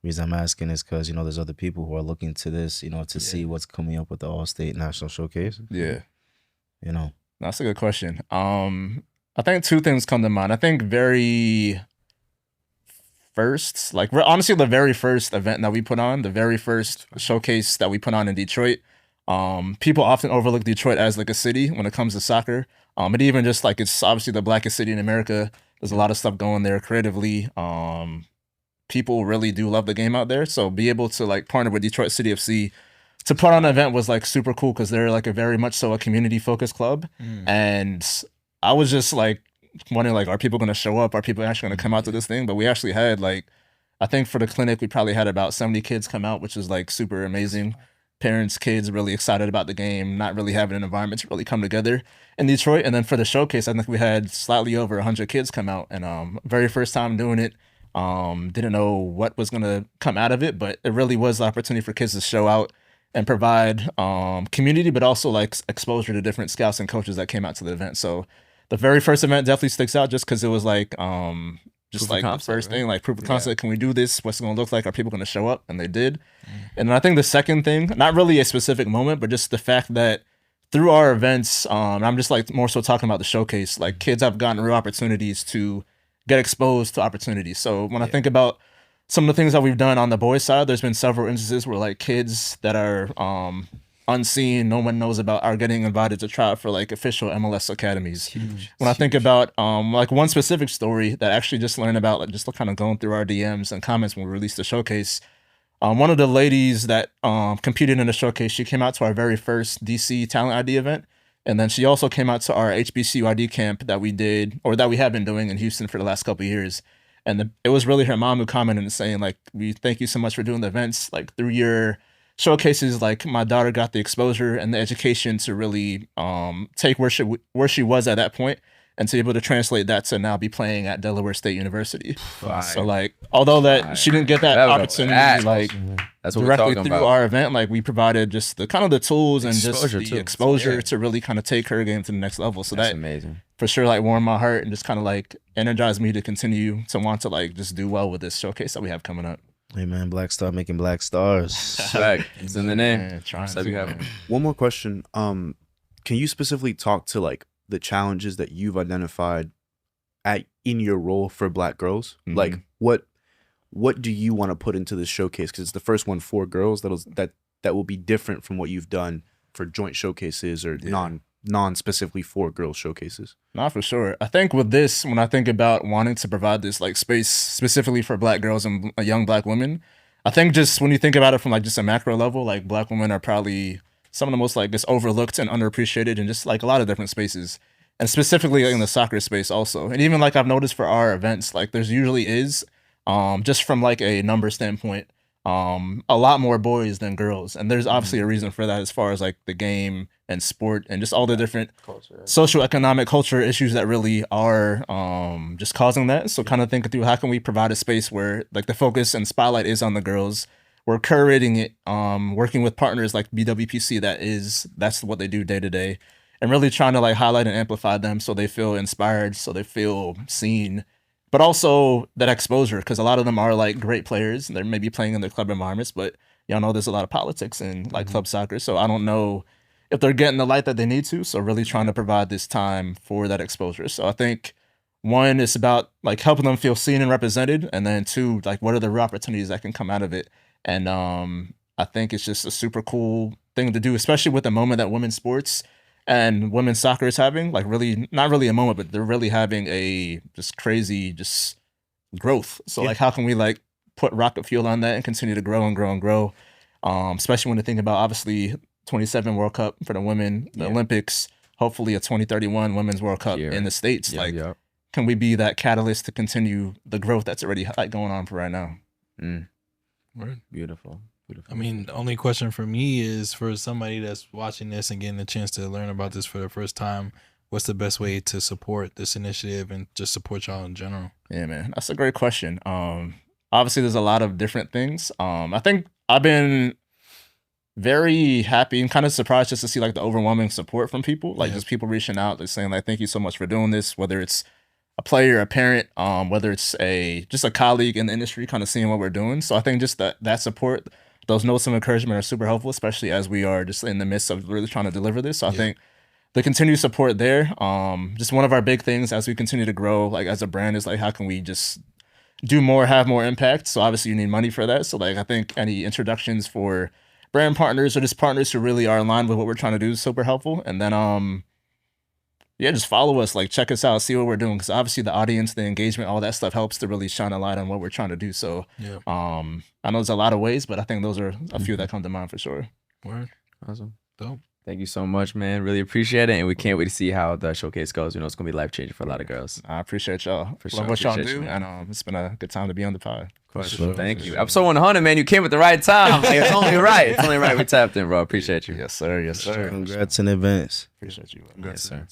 Reason I'm asking is because, you know, there's other people who are looking to this, you know, to see what's coming up with the All-State National Showcase. Yeah. You know. That's a good question. I think 2 things come to mind. I think very first, like honestly, the very first event that we put on, the very first showcase that we put on in Detroit. People often overlook Detroit as like a city when it comes to soccer. But even just like it's obviously the blackest city in America. There's a lot of stuff going there creatively. People really do love the game out there. So be able to like partner with Detroit City FC to put on an event was like super cool because they're like a very much so a community focused club. And I was just like wondering like, are people going to show up? Are people actually going to come out to this thing? But we actually had like, I think for the clinic, we probably had about 70 kids come out, which is like super amazing. Parents, kids really excited about the game, not really having an environment to really come together in Detroit. And then for the showcase, I think we had slightly over 100 kids come out, and very first time doing it. Didn't know what was going to come out of it, but it really was the opportunity for kids to show out and provide community, but also like exposure to different scouts and coaches that came out to the event. So the very first event definitely sticks out just because it was like just Proof of like concept, the first right? thing, like proof of concept. Can we do this? What's it going to look like? Are people going to show up? And they did. And then I think the second thing, not really a specific moment, but just the fact that through our events, I'm just like more so talking about the showcase, like kids have gotten real opportunities to get exposed to opportunities. So when I think about some of the things that we've done on the boys' side, there's been several instances where like kids that are unseen, no one knows about, are getting invited to try out for like official MLS academies. When I think about like one specific story that I actually just learned about, like just kind of going through our DMs and comments when we released the showcase. One of the ladies that competed in the showcase, she came out to our very first DC Talent ID event. And then she also came out to our HBCU ID camp that we did, or that we have been doing in Houston for the last couple of years. And it was really her mom who commented and saying, like, we thank you so much for doing the events. Like, through your showcases, like, my daughter got the exposure and the education to really take where she was at that point and to be able to translate that to now be playing at Delaware State University. Fire. So like, although that she didn't get that opportunity, like that's what directly we're talking through about. our event, like we provided just the kind of the tools and just the exposure to really kind of take her game to the next level. So that's amazing. For sure, like warmed my heart and just kind of like energized me to continue to want to like just do well with this showcase that we have coming up. Hey man, Black Star making Black Stars. It's in the name. Man, One more question. Can you specifically talk to like the challenges that you've identified in your role for Black girls? Mm-hmm. Like what do you want to put into this showcase? Because it's the first one for girls that will be different from what you've done for joint showcases or non specifically for girls showcases. Not for sure. I think with this, when I think about wanting to provide this like space specifically for Black girls and young Black women, I think just when you think about it from like just a macro level, like Black women are probably some of the most like just overlooked and underappreciated in just like a lot of different spaces, and specifically in the soccer space also. And even like I've noticed for our events, like there's usually is just from like a number standpoint, a lot more boys than girls, and there's obviously a reason for that as far as like the game and sport and just all the different social economic culture issues that really are just causing that. So kind of thinking through how can we provide a space where like the focus and spotlight is on the girls. We're curating it, working with partners like BWPC that's what they do day to day, and really trying to like highlight and amplify them so they feel inspired, so they feel seen, but also that exposure, because a lot of them are like great players and they're maybe playing in their club environments, but y'all know there's a lot of politics in like club soccer. So I don't know if they're getting the light that they need to. So really trying to provide this time for that exposure. So I think one is about like helping them feel seen and represented. And then two, like what are the real opportunities that can come out of it? And I think it's just a super cool thing to do, especially with the moment that women's sports and women's soccer is having, like really, not really a moment, but they're really having a just crazy just growth. So like how can we like put rocket fuel on that and continue to grow and grow and grow? Especially when you think about obviously 27 World Cup for the women, the Olympics, hopefully a 2031 Women's World Cup in the States. Can we be that catalyst to continue the growth that's already like going on for right now? Word. Beautiful. I mean, the only question for me is for somebody that's watching this and getting a chance to learn about this for the first time, what's the best way to support this initiative and just support y'all in general? Yeah, man, that's a great question. Obviously, there's a lot of different things. I think I've been very happy and kind of surprised just to see like the overwhelming support from people, like just people reaching out, like saying like, thank you so much for doing this, whether it's a player, a parent, whether it's just a colleague in the industry, kind of seeing what we're doing. So I think just that support, those notes of encouragement are super helpful, especially as we are just in the midst of really trying to deliver this. So I think the continued support there, just one of our big things as we continue to grow, like as a brand, is like, how can we just do more, have more impact? So obviously you need money for that. So like, I think any introductions for brand partners or just partners who really are aligned with what we're trying to do is super helpful. And then, just follow us, like check us out, see what we're doing. Cause obviously the audience, the engagement, all that stuff helps to really shine a light on what we're trying to do. So, I know there's a lot of ways, but I think those are a few that come to mind for sure. Word. Awesome. Dope. Thank you so much, man. Really appreciate it. And we can't wait to see how the showcase goes. You know, it's going to be life-changing for a lot of girls. I appreciate y'all. For Love sure. what y'all Appreciate do. you, man. And it's been a good time to be on the pod. Of course. Sure. Thank you. Episode 100, man. You came at the right time. Like, it's only right. It's only right. We tapped in, bro. Appreciate you. Yes, sir. Yes, sir. Congrats in advance. Appreciate you. Yes, sir.